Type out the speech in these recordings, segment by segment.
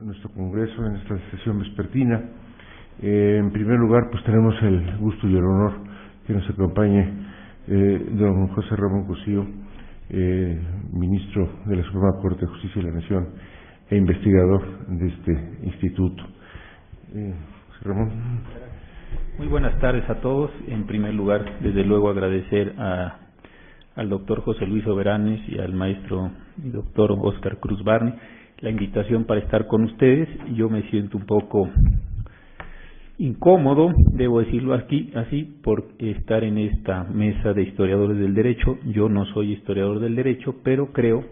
nuestro congreso en esta sesión vespertina. En primer lugar, pues tenemos el gusto y el honor que nos acompañe don José Ramón Cosío, ministro de la Suprema Corte de Justicia de la Nación e investigador de este instituto. José Ramón. Muy buenas tardes a todos. En primer lugar, desde luego agradecer al doctor José Luis Soberanes y al maestro y doctor Óscar Cruz Barney la invitación para estar con ustedes. Yo me siento un poco incómodo, debo decirlo así, por estar en esta mesa de historiadores del derecho. Yo no soy historiador del derecho, pero creo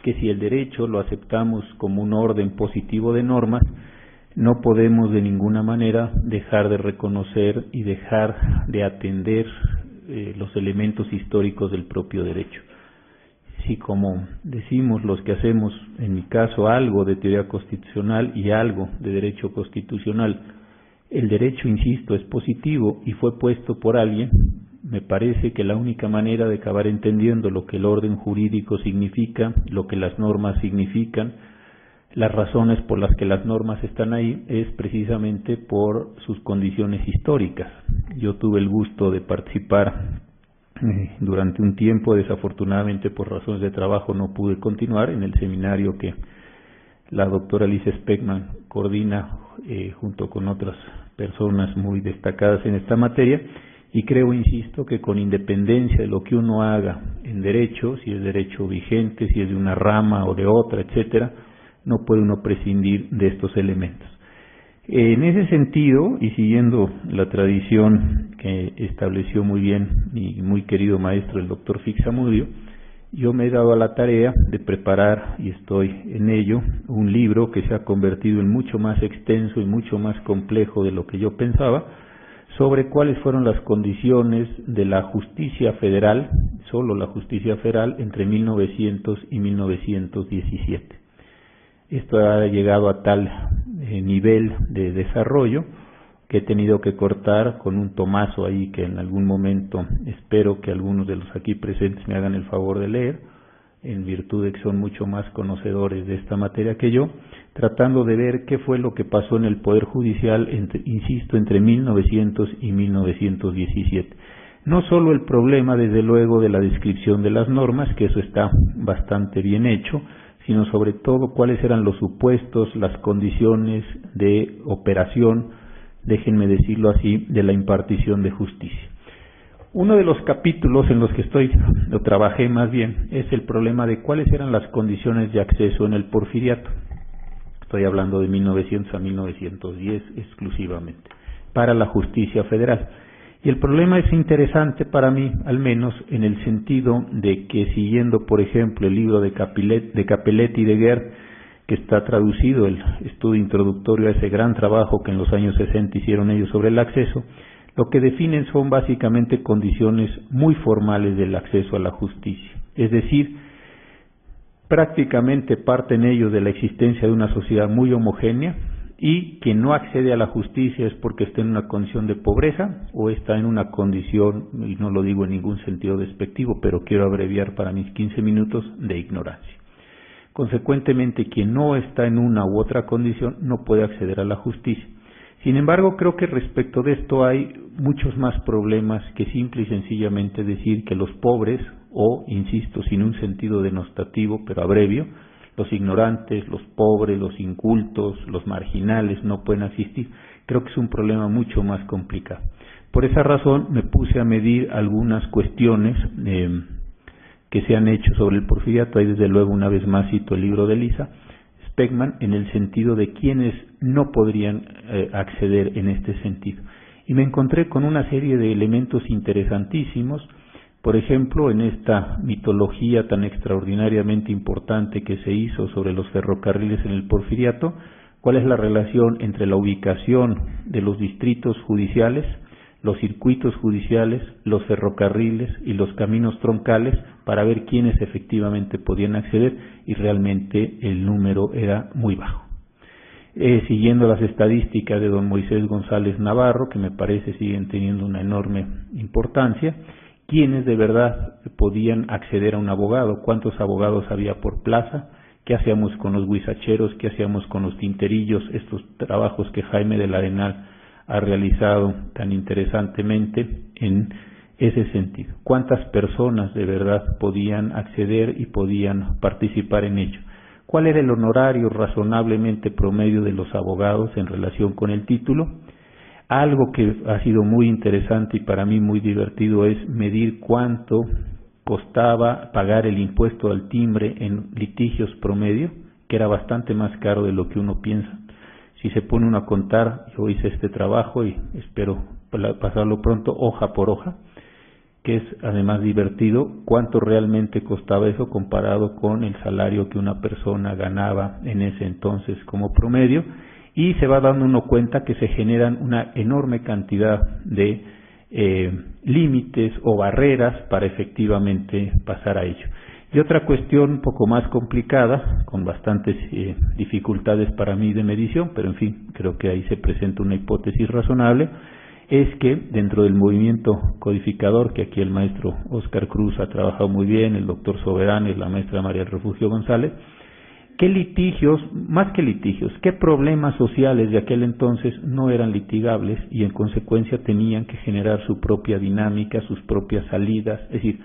que si el derecho lo aceptamos como un orden positivo de normas, no podemos de ninguna manera dejar de reconocer y dejar de atender los elementos históricos del propio derecho. Si, como decimos los que hacemos, en mi caso, algo de teoría constitucional y algo de derecho constitucional, el derecho, insisto, es positivo y fue puesto por alguien, me parece que la única manera de acabar entendiendo lo que el orden jurídico significa, lo que las normas significan, las razones por las que las normas están ahí, es precisamente por sus condiciones históricas. Yo tuve el gusto de participar durante un tiempo, desafortunadamente por razones de trabajo no pude continuar, en el seminario que la doctora Lisa Speckman coordina junto con otras personas muy destacadas en esta materia, y creo, insisto, que con independencia de lo que uno haga en derecho, si es derecho vigente, si es de una rama o de otra, etcétera, no puede uno prescindir de estos elementos. En ese sentido, y siguiendo la tradición que estableció muy bien mi muy querido maestro, el doctor Fixamudio, yo me he dado a la tarea de preparar, y estoy en ello, un libro que se ha convertido en mucho más extenso y mucho más complejo de lo que yo pensaba, sobre cuáles fueron las condiciones de la justicia federal, solo la justicia federal, entre 1900 y 1917. Esto ha llegado a tal nivel de desarrollo que he tenido que cortar con un tomazo ahí que en algún momento espero que algunos de los aquí presentes me hagan el favor de leer, en virtud de que son mucho más conocedores de esta materia que yo, tratando de ver qué fue lo que pasó en el Poder Judicial, entre 1900 y 1917. No solo el problema, desde luego, de la descripción de las normas, que eso está bastante bien hecho, sino sobre todo cuáles eran los supuestos, las condiciones de operación, déjenme decirlo así, de la impartición de justicia. Uno de los capítulos en los que trabajé más bien, es el problema de cuáles eran las condiciones de acceso en el porfiriato. Estoy hablando de 1900 a 1910 exclusivamente, para la justicia federal. Y el problema es interesante para mí, al menos, en el sentido de que, siguiendo, por ejemplo, el libro de Capelletti y de Guerre, que está traducido, el estudio introductorio a ese gran trabajo que en los años 60 hicieron ellos sobre el acceso, lo que definen son básicamente condiciones muy formales del acceso a la justicia. Es decir, prácticamente parten ellos de la existencia de una sociedad muy homogénea, y quien no accede a la justicia es porque está en una condición de pobreza o está en una condición, y no lo digo en ningún sentido despectivo, pero quiero abreviar para mis 15 minutos, de ignorancia. Consecuentemente, quien no está en una u otra condición no puede acceder a la justicia. Sin embargo, creo que respecto de esto hay muchos más problemas que simple y sencillamente decir que los pobres, o, insisto, sin un sentido denostativo, pero abrevio, los ignorantes, los pobres, los incultos, los marginales no pueden asistir. Creo que es un problema mucho más complicado. Por esa razón me puse a medir algunas cuestiones que se han hecho sobre el porfiriato. Ahí desde luego una vez más cito el libro de Lisa Speckman, en el sentido de quienes no podrían acceder en este sentido. Y me encontré con una serie de elementos interesantísimos. Por ejemplo, en esta mitología tan extraordinariamente importante que se hizo sobre los ferrocarriles en el porfiriato, ¿cuál es la relación entre la ubicación de los distritos judiciales, los circuitos judiciales, los ferrocarriles y los caminos troncales, para ver quiénes efectivamente podían acceder? Y realmente el número era muy bajo. Siguiendo las estadísticas de don Moisés González Navarro, que me parece siguen teniendo una enorme importancia, ¿quiénes de verdad podían acceder a un abogado? ¿Cuántos abogados había por plaza? qué hacíamos con los guisacheros, qué hacíamos con los tinterillos, estos trabajos que Jaime del Arenal ha realizado tan interesantemente en ese sentido. ¿Cuántas personas de verdad podían acceder y podían participar en ello? ¿Cuál era el honorario razonablemente promedio de los abogados en relación con el título? Algo que ha sido muy interesante y para mí muy divertido es medir cuánto costaba pagar el impuesto al timbre en litigios promedio, que era bastante más caro de lo que uno piensa. Si se pone uno a contar, yo hice este trabajo y espero pasarlo pronto, hoja por hoja, que es además divertido, cuánto realmente costaba eso comparado con el salario que una persona ganaba en ese entonces como promedio, y se va dando uno cuenta que se generan una enorme cantidad de límites o barreras para efectivamente pasar a ello. Y otra cuestión un poco más complicada, con bastantes dificultades para mí de medición, pero en fin, creo que ahí se presenta una hipótesis razonable, es que dentro del movimiento codificador, que aquí el maestro Óscar Cruz ha trabajado muy bien, el doctor Soberano y la maestra María del Refugio González, ¿qué litigios, más que litigios, qué problemas sociales de aquel entonces no eran litigables y en consecuencia tenían que generar su propia dinámica, sus propias salidas? Es decir,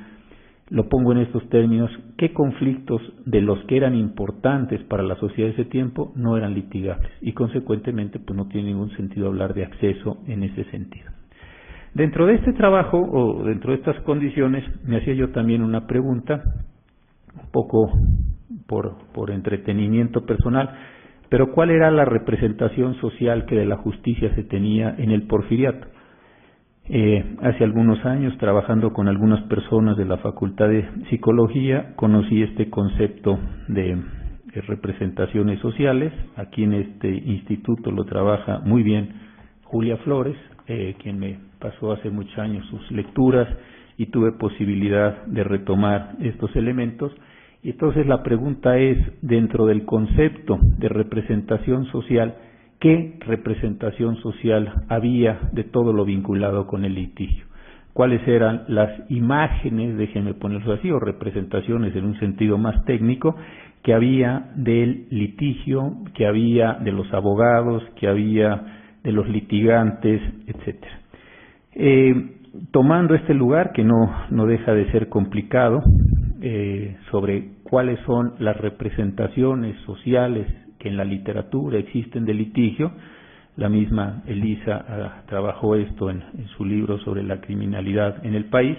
lo pongo en estos términos, ¿qué conflictos de los que eran importantes para la sociedad de ese tiempo no eran litigables? Y consecuentemente pues no tiene ningún sentido hablar de acceso en ese sentido. Dentro de este trabajo o dentro de estas condiciones me hacía yo también una pregunta, un poco por entretenimiento personal, pero ¿cuál era la representación social que de la justicia se tenía en el porfiriato? Hace algunos años, trabajando con algunas personas de la Facultad de Psicología, conocí este concepto de representaciones sociales. Aquí en este instituto lo trabaja muy bien Julia Flores, quien me pasó hace muchos años sus lecturas y tuve posibilidad de retomar estos elementos. Y entonces la pregunta es, dentro del concepto de representación social, ¿qué representación social había de todo lo vinculado con el litigio? ¿Cuáles eran las imágenes, déjenme ponerlo así, o representaciones en un sentido más técnico, que había del litigio, que había de los abogados, que había de los litigantes, etcétera? Tomando este lugar, que no deja de ser complicado, sobre cuáles son las representaciones sociales que en la literatura existen de litigio. La misma Elisa trabajó esto en su libro sobre la criminalidad en el país.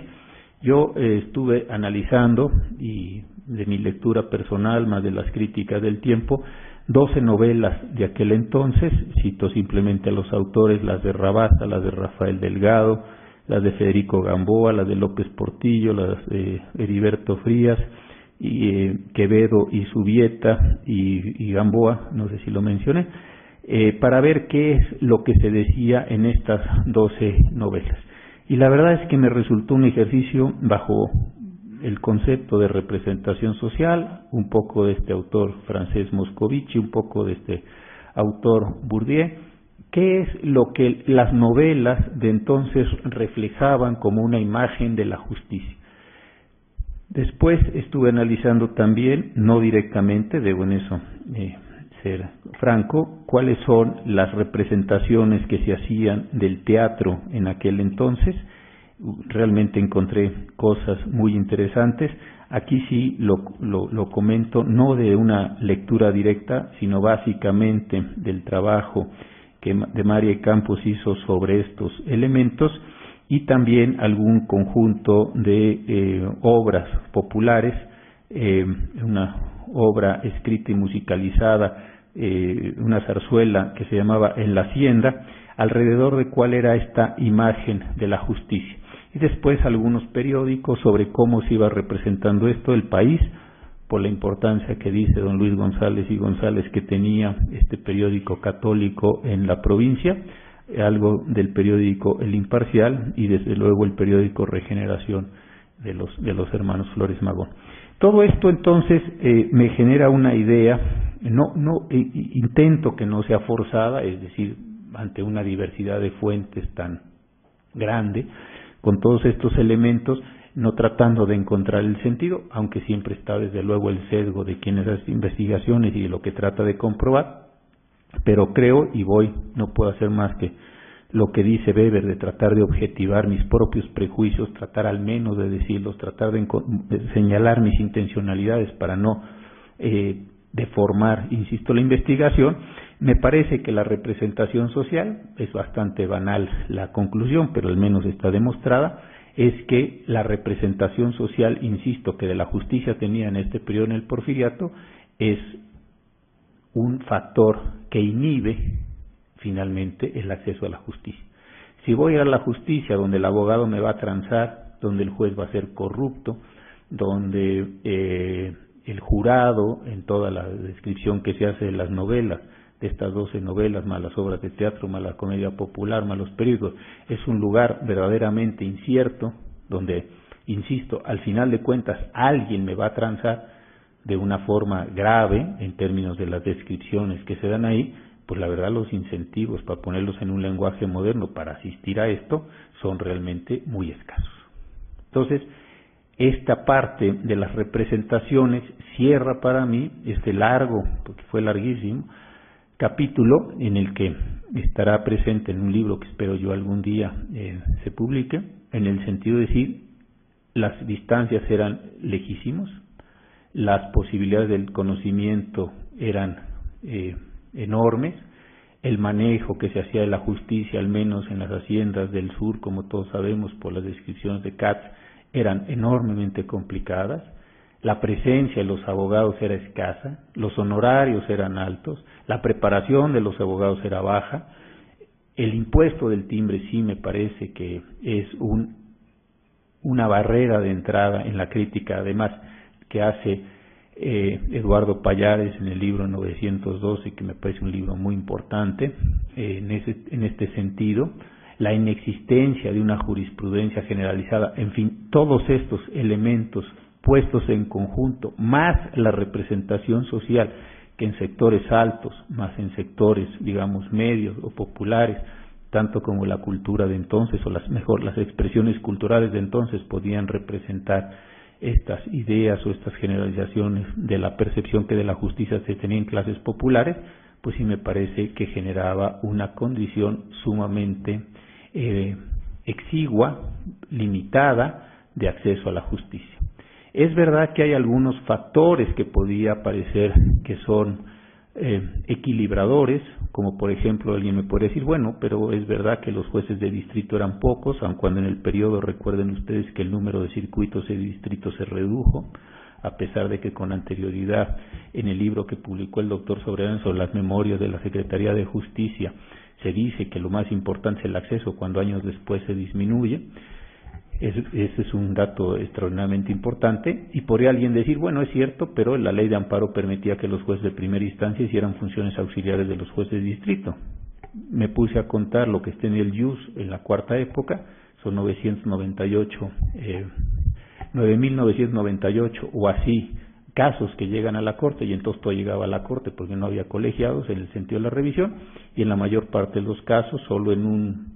Yo estuve analizando, y de mi lectura personal, más de las críticas del tiempo, 12 novelas de aquel entonces, cito simplemente a los autores, las de Rabasa, las de Rafael Delgado, las de Federico Gamboa, las de López Portillo, las de Heriberto Frías, y Quevedo y Subieta y Gamboa, no sé si lo mencioné, para ver qué es lo que se decía en estas 12 novelas. Y la verdad es que me resultó un ejercicio bajo el concepto de representación social, un poco de este autor francés Moscovici, un poco de este autor Bourdieu, qué es lo que las novelas de entonces reflejaban como una imagen de la justicia. Después estuve analizando también, no directamente, debo en eso ser franco, cuáles son las representaciones que se hacían del teatro en aquel entonces. Realmente encontré cosas muy interesantes. Aquí sí lo comento, no de una lectura directa, sino básicamente del trabajo que de María Campos hizo sobre estos elementos, y también algún conjunto de obras populares, una obra escrita y musicalizada, una zarzuela que se llamaba En la Hacienda, alrededor de cuál era esta imagen de la justicia. Y después algunos periódicos sobre cómo se iba representando esto. El País, por la importancia que dice don Luis González y González que tenía este periódico católico en la provincia, algo del periódico El Imparcial y desde luego el periódico Regeneración de los hermanos Flores Magón. Todo esto entonces me genera una idea, intento que no sea forzada, es decir, ante una diversidad de fuentes tan grande, con todos estos elementos, no tratando de encontrar el sentido, aunque siempre está desde luego el sesgo de quienes hacen investigaciones y de lo que trata de comprobar, pero creo y no puedo hacer más que lo que dice Weber, de tratar de objetivar mis propios prejuicios, tratar al menos de decirlos, tratar de señalar mis intencionalidades para no deformar, insisto, la investigación. Me parece que la representación social, es bastante banal la conclusión, pero al menos está demostrada, es que la representación social, insisto, que de la justicia tenía en este periodo en el Porfiriato, es un factor que inhibe finalmente el acceso a la justicia. Si voy a la justicia donde el abogado me va a transar, donde el juez va a ser corrupto, donde el jurado, en toda la descripción que se hace de las novelas, de estas 12 novelas, más las obras de teatro, más la comedia popular, más los periódicos, es un lugar verdaderamente incierto, donde, insisto, al final de cuentas alguien me va a transar de una forma grave en términos de las descripciones que se dan ahí, pues la verdad los incentivos, para ponerlos en un lenguaje moderno, para asistir a esto, son realmente muy escasos. Entonces, esta parte de las representaciones cierra para mí este largo, porque fue larguísimo, capítulo en el que estará presente en un libro que espero yo algún día se publique, en el sentido de decir, las distancias eran lejísimos, las posibilidades del conocimiento eran enormes, el manejo que se hacía de la justicia, al menos en las haciendas del sur, como todos sabemos por las descripciones de Katz, eran enormemente complicadas, la presencia de los abogados era escasa, los honorarios eran altos, la preparación de los abogados era baja, el impuesto del timbre sí me parece que es una barrera de entrada en la crítica, además, que hace Eduardo Pallares en el libro 912, que me parece un libro muy importante en este sentido, la inexistencia de una jurisprudencia generalizada, en fin, todos estos elementos puestos en conjunto, más la representación social que en sectores altos, más en sectores, digamos, medios o populares, tanto como la cultura de entonces, o las expresiones culturales de entonces podían representar estas ideas o estas generalizaciones de la percepción que de la justicia se tenía en clases populares, pues sí me parece que generaba una condición sumamente exigua, limitada de acceso a la justicia. Es verdad que hay algunos factores que podía parecer que son equilibradores, como por ejemplo alguien me puede decir, bueno, pero es verdad que los jueces de distrito eran pocos, aun cuando en el periodo recuerden ustedes que el número de circuitos de distrito se redujo, a pesar de que con anterioridad en el libro que publicó el doctor Sobrerán sobre las memorias de la Secretaría de Justicia se dice que lo más importante es el acceso, cuando años después se disminuye. Ese es un dato extraordinariamente importante, y podría alguien decir, bueno, es cierto, pero la ley de amparo permitía que los jueces de primera instancia hicieran funciones auxiliares de los jueces de distrito. Me puse a contar lo que está en el JUS en la cuarta época, son 9.998 o así casos que llegan a la Corte, y entonces todo llegaba a la Corte porque no había colegiados en el sentido de la revisión, y en la mayor parte de los casos, solo en un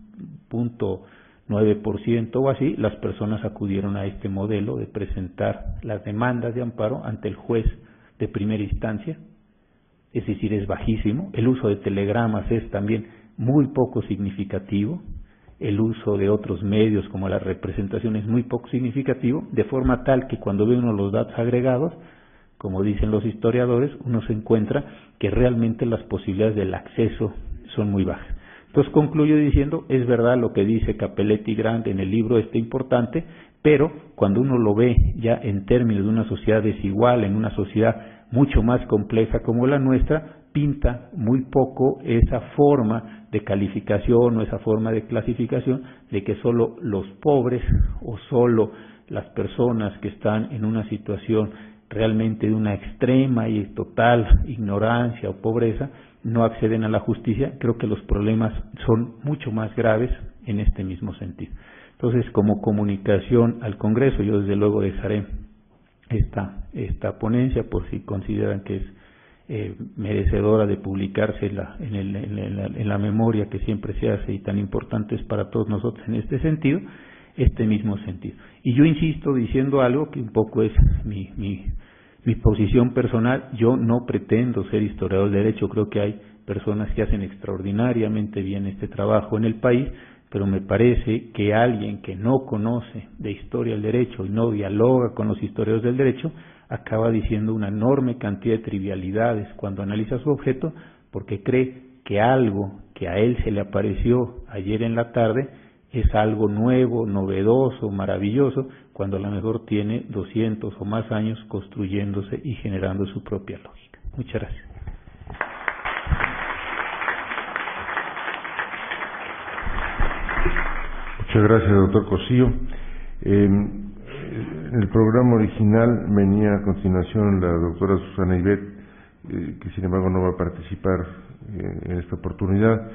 9% o así, las personas acudieron a este modelo de presentar las demandas de amparo ante el juez de primera instancia, es decir, es bajísimo. El uso de telegramas es también muy poco significativo, el uso de otros medios como la representación es muy poco significativo, de forma tal que cuando ve uno los datos agregados, como dicen los historiadores, uno se encuentra que realmente las posibilidades del acceso son muy bajas. Entonces concluyo diciendo, es verdad lo que dice Capelletti Grande en el libro importante, pero cuando uno lo ve ya en términos de una sociedad desigual, en una sociedad mucho más compleja como la nuestra, pinta muy poco esa forma de calificación o esa forma de clasificación de que solo los pobres o solo las personas que están en una situación realmente de una extrema y total ignorancia o pobreza no acceden a la justicia. Creo que los problemas son mucho más graves en este mismo sentido. Entonces, como comunicación al Congreso, yo desde luego dejaré esta ponencia por si consideran que es merecedora de publicarse en la memoria que siempre se hace y tan importante es para todos nosotros en este sentido. este mismo sentido. Y yo insisto diciendo algo que un poco es mi posición personal. Yo no pretendo ser historiador del derecho, creo que hay personas que hacen extraordinariamente bien este trabajo en el país, pero me parece que alguien que no conoce de historia del derecho y no dialoga con los historiadores del derecho, acaba diciendo una enorme cantidad de trivialidades cuando analiza su objeto, porque cree que algo que a él se le apareció ayer en la tarde es algo nuevo, novedoso, maravilloso, cuando a lo mejor tiene 200 o más años construyéndose y generando su propia lógica. Muchas gracias. Muchas gracias, doctor Cosío. En el programa original venía a continuación la doctora Susana Ibet, que sin embargo no va a participar en esta oportunidad.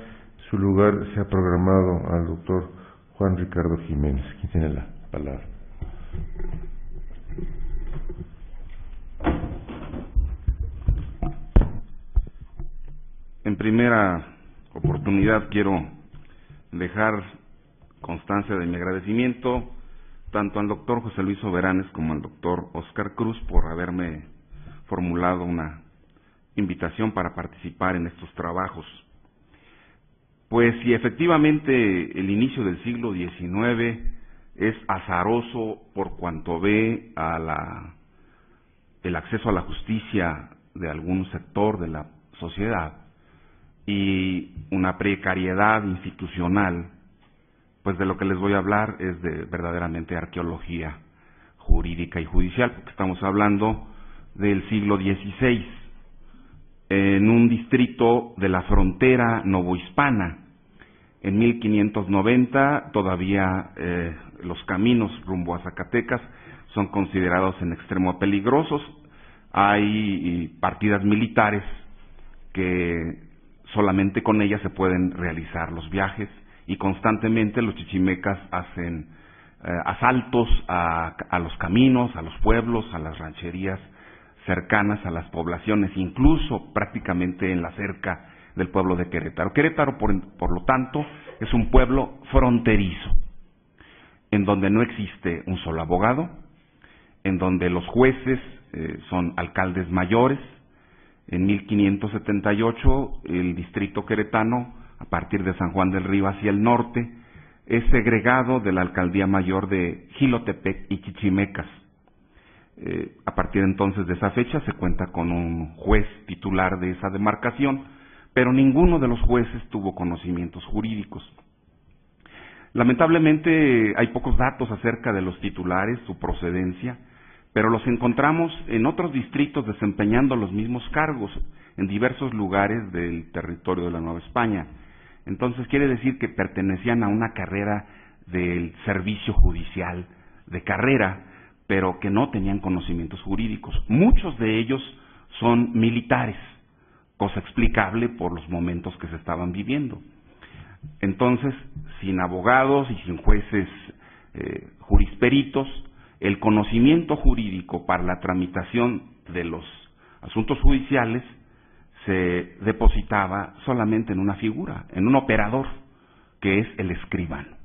Su lugar se ha programado al doctor Juan Ricardo Jiménez, quien tiene la palabra. En primera oportunidad quiero dejar constancia de mi agradecimiento tanto al doctor José Luis Soberanes como al doctor Óscar Cruz por haberme formulado una invitación para participar en estos trabajos. Pues si efectivamente el inicio del siglo XIX es azaroso por cuanto ve a el acceso a la justicia de algún sector de la sociedad y una precariedad institucional, pues de lo que les voy a hablar es de verdaderamente arqueología jurídica y judicial, porque estamos hablando del siglo XVI, en un distrito de la frontera novohispana. En 1590 todavía los caminos rumbo a Zacatecas son considerados en extremo peligrosos. Hay partidas militares que solamente con ellas se pueden realizar los viajes, y constantemente los chichimecas hacen asaltos a los caminos, a los pueblos, a las rancherías cercanas a las poblaciones, incluso prácticamente en la cerca del pueblo de Querétaro. Querétaro, por lo tanto, es un pueblo fronterizo, en donde no existe un solo abogado, en donde los jueces son alcaldes mayores. En 1578, el distrito queretano, a partir de San Juan del Río hacia el norte, es segregado de la alcaldía mayor de Jilotepec y Chichimecas. A partir entonces de esa fecha se cuenta con un juez titular de esa demarcación, pero ninguno de los jueces tuvo conocimientos jurídicos. Lamentablemente hay pocos datos acerca de los titulares, su procedencia, pero los encontramos en otros distritos desempeñando los mismos cargos en diversos lugares del territorio de la Nueva España. Entonces quiere decir que pertenecían a una carrera del servicio judicial de carrera, pero que no tenían conocimientos jurídicos. Muchos de ellos son militares, cosa explicable por los momentos que se estaban viviendo. Entonces, sin abogados y sin jueces jurisperitos, el conocimiento jurídico para la tramitación de los asuntos judiciales se depositaba solamente en una figura, en un operador, que es el escribano.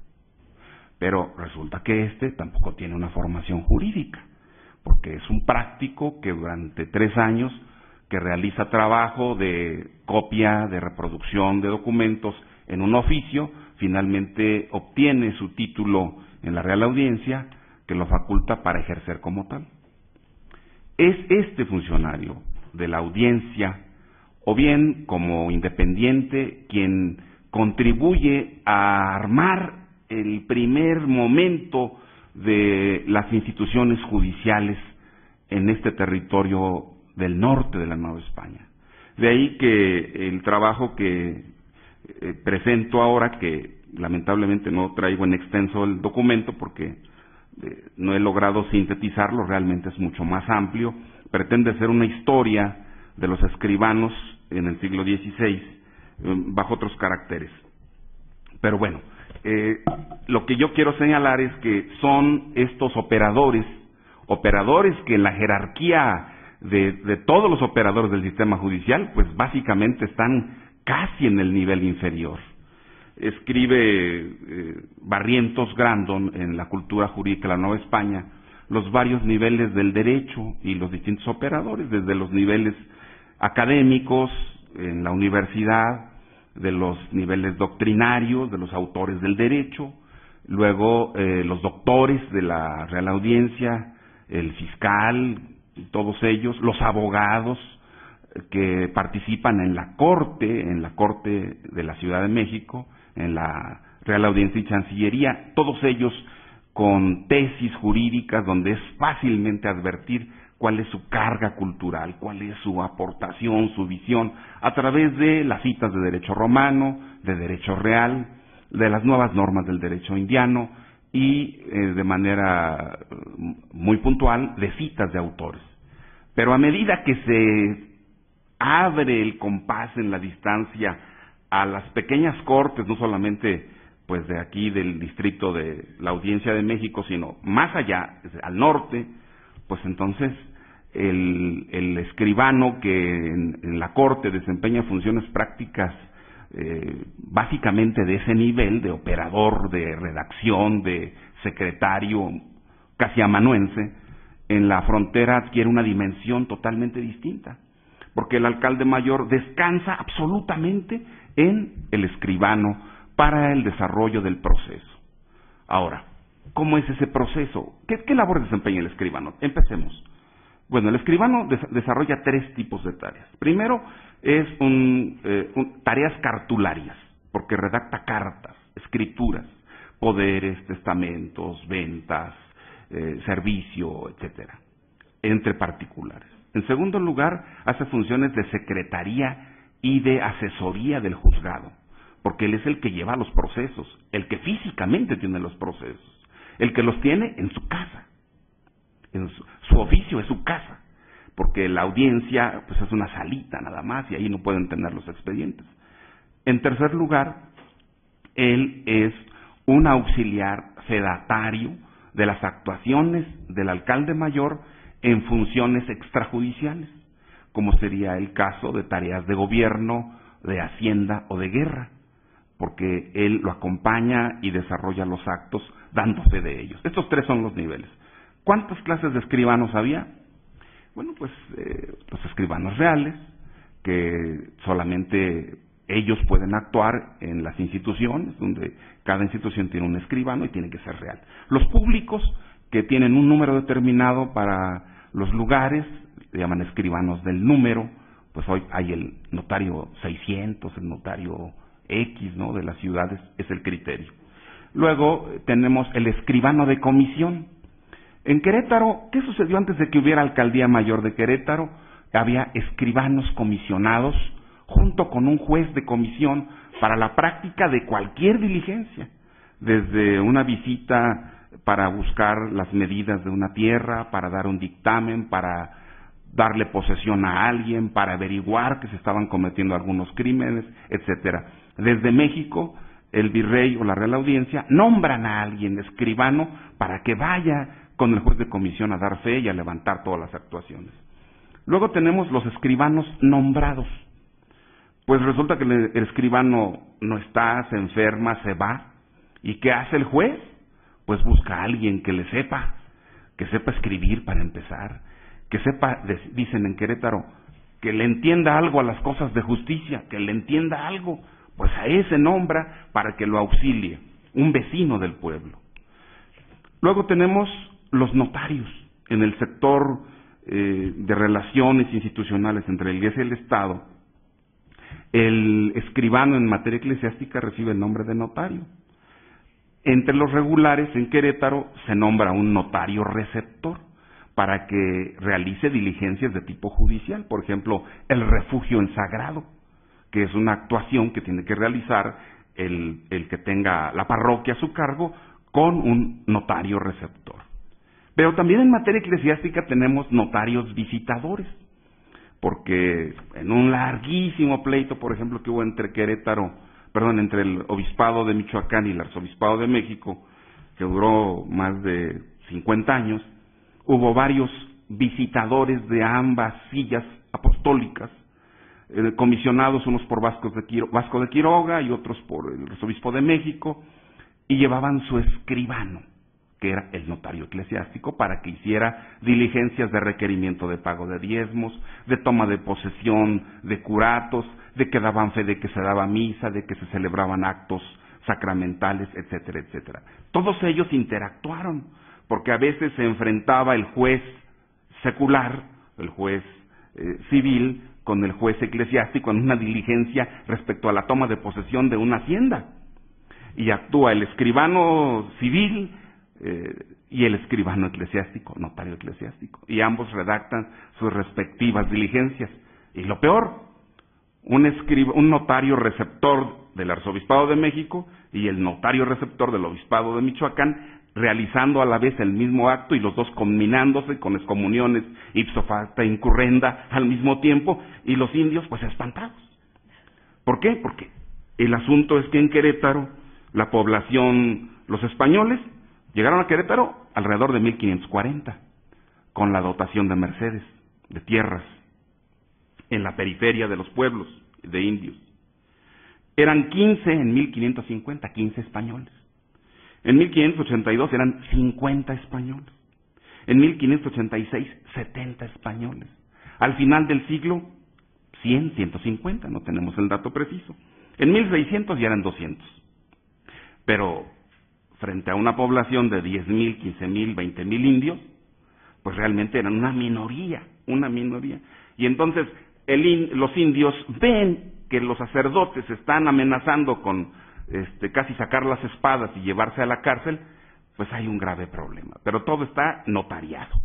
Pero resulta que este tampoco tiene una formación jurídica, porque es un práctico que durante 3 años que realiza trabajo de copia, de reproducción de documentos en un oficio, finalmente obtiene su título en la Real Audiencia, que lo faculta para ejercer como tal. Es este funcionario de la audiencia, o bien como independiente, quien contribuye a armar el primer momento de las instituciones judiciales en este territorio del norte de la Nueva España. De ahí que el trabajo que presento ahora, que lamentablemente no traigo en extenso el documento porque no he logrado sintetizarlo, realmente es mucho más amplio, pretende ser una historia de los escribanos en el siglo XVI bajo otros caracteres. Pero bueno, lo que yo quiero señalar es que son estos operadores que en la jerarquía de todos los operadores del sistema judicial, pues básicamente están casi en el nivel inferior. escribe Barrientos Grandon en La cultura jurídica de la Nueva España los varios niveles del derecho y los distintos operadores, desde los niveles académicos en la universidad, de los niveles doctrinarios, de los autores del derecho, luego los doctores de la Real Audiencia, el fiscal, todos ellos, los abogados que participan en la Corte de la Ciudad de México, en la Real Audiencia y Chancillería, todos ellos con tesis jurídicas donde es fácilmente advertir cuál es su carga cultural, cuál es su aportación, su visión, a través de las citas de derecho romano, de derecho real, de las nuevas normas del derecho indiano y de manera muy puntual de citas de autores. Pero a medida que se abre el compás en la distancia a las pequeñas cortes, no solamente pues de aquí del distrito de la Audiencia de México, sino más allá, al norte, pues entonces el escribano que en la Corte desempeña funciones prácticas básicamente de ese nivel, de operador, de redacción, de secretario, casi amanuense, en la frontera adquiere una dimensión totalmente distinta, porque el alcalde mayor descansa absolutamente en el escribano para el desarrollo del proceso. Ahora, ¿cómo es ese proceso? ¿Qué labor desempeña el escribano? Empecemos. Bueno, el escribano desarrolla tres tipos de tareas. Primero es tareas cartularias, porque redacta cartas, escrituras, poderes, testamentos, ventas, servicio, etcétera, entre particulares. En segundo lugar, hace funciones de secretaría y de asesoría del juzgado, porque él es el que lleva los procesos, el que físicamente tiene los procesos, el que los tiene en su casa. Su oficio es su casa, porque la audiencia pues es una salita nada más y ahí no pueden tener los expedientes. En tercer lugar, él es un auxiliar fedatario de las actuaciones del alcalde mayor en funciones extrajudiciales, como sería el caso de tareas de gobierno, de hacienda o de guerra, porque él lo acompaña y desarrolla los actos dando fe de ellos. Estos tres son los niveles. ¿Cuántas clases de escribanos había? Bueno, pues los escribanos reales, que solamente ellos pueden actuar en las instituciones, donde cada institución tiene un escribano y tiene que ser real. Los públicos, que tienen un número determinado para los lugares, se llaman escribanos del número, pues hoy hay el notario 600, el notario X, ¿no?, de las ciudades, es el criterio. Luego tenemos el escribano de comisión. En Querétaro, ¿qué sucedió antes de que hubiera alcaldía mayor de Querétaro? Había escribanos comisionados junto con un juez de comisión para la práctica de cualquier diligencia, desde una visita para buscar las medidas de una tierra, para dar un dictamen, para darle posesión a alguien, para averiguar que se estaban cometiendo algunos crímenes, etcétera. Desde México, el virrey o la Real Audiencia nombran a alguien escribano para que vaya con el juez de comisión a dar fe y a levantar todas las actuaciones. Luego tenemos los escribanos nombrados. Pues resulta que el escribano no está, se enferma, se va. ¿Y qué hace el juez? Pues busca a alguien que sepa escribir para empezar, que sepa, dicen en Querétaro, que le entienda algo a las cosas de justicia, que le entienda algo, pues a ese nombra para que lo auxilie, un vecino del pueblo. Luego tenemos los notarios en el sector de relaciones institucionales entre la Iglesia y el Estado. El escribano en materia eclesiástica recibe el nombre de notario. Entre los regulares en Querétaro se nombra un notario receptor para que realice diligencias de tipo judicial, por ejemplo, el refugio en sagrado, que es una actuación que tiene que realizar el que tenga la parroquia a su cargo con un notario receptor. Pero también en materia eclesiástica tenemos notarios visitadores, porque en un larguísimo pleito, por ejemplo, que hubo entre entre el Obispado de Michoacán y el Arzobispado de México, que duró más de 50 años, hubo varios visitadores de ambas sillas apostólicas comisionados unos por Vasco de Quiroga y otros por el arzobispo de México, y llevaban su escribano, que era el notario eclesiástico, para que hiciera diligencias de requerimiento de pago de diezmos, de toma de posesión de curatos, de que daban fe de que se daba misa, de que se celebraban actos sacramentales, etcétera, etcétera. Todos ellos interactuaron, porque a veces se enfrentaba el juez secular, el juez civil, con el juez eclesiástico en una diligencia respecto a la toma de posesión de una hacienda. Y actúa el escribano civil y el escribano eclesiástico, notario eclesiástico, y ambos redactan sus respectivas diligencias. Y lo peor, un notario receptor del Arzobispado de México y el notario receptor del Obispado de Michoacán, realizando a la vez el mismo acto y los dos combinándose con excomuniones ipso facto incurrenda al mismo tiempo, y los indios pues espantados. ¿Por qué? Porque el asunto es que en Querétaro la población, los españoles, llegaron a Querétaro alrededor de 1540, con la dotación de mercedes, de tierras, en la periferia de los pueblos de indios. Eran 15 en 1550, 15 españoles. En 1582 eran 50 españoles. En 1586, 70 españoles. Al final del siglo, 100, 150, no tenemos el dato preciso. En 1600 ya eran 200. Pero frente a una población de 10,000, 15,000, 20,000 indios, pues realmente eran una minoría. Y entonces los indios ven que los sacerdotes están amenazando con casi sacar las espadas y llevarse a la cárcel, pues hay un grave problema. Pero todo está notariado.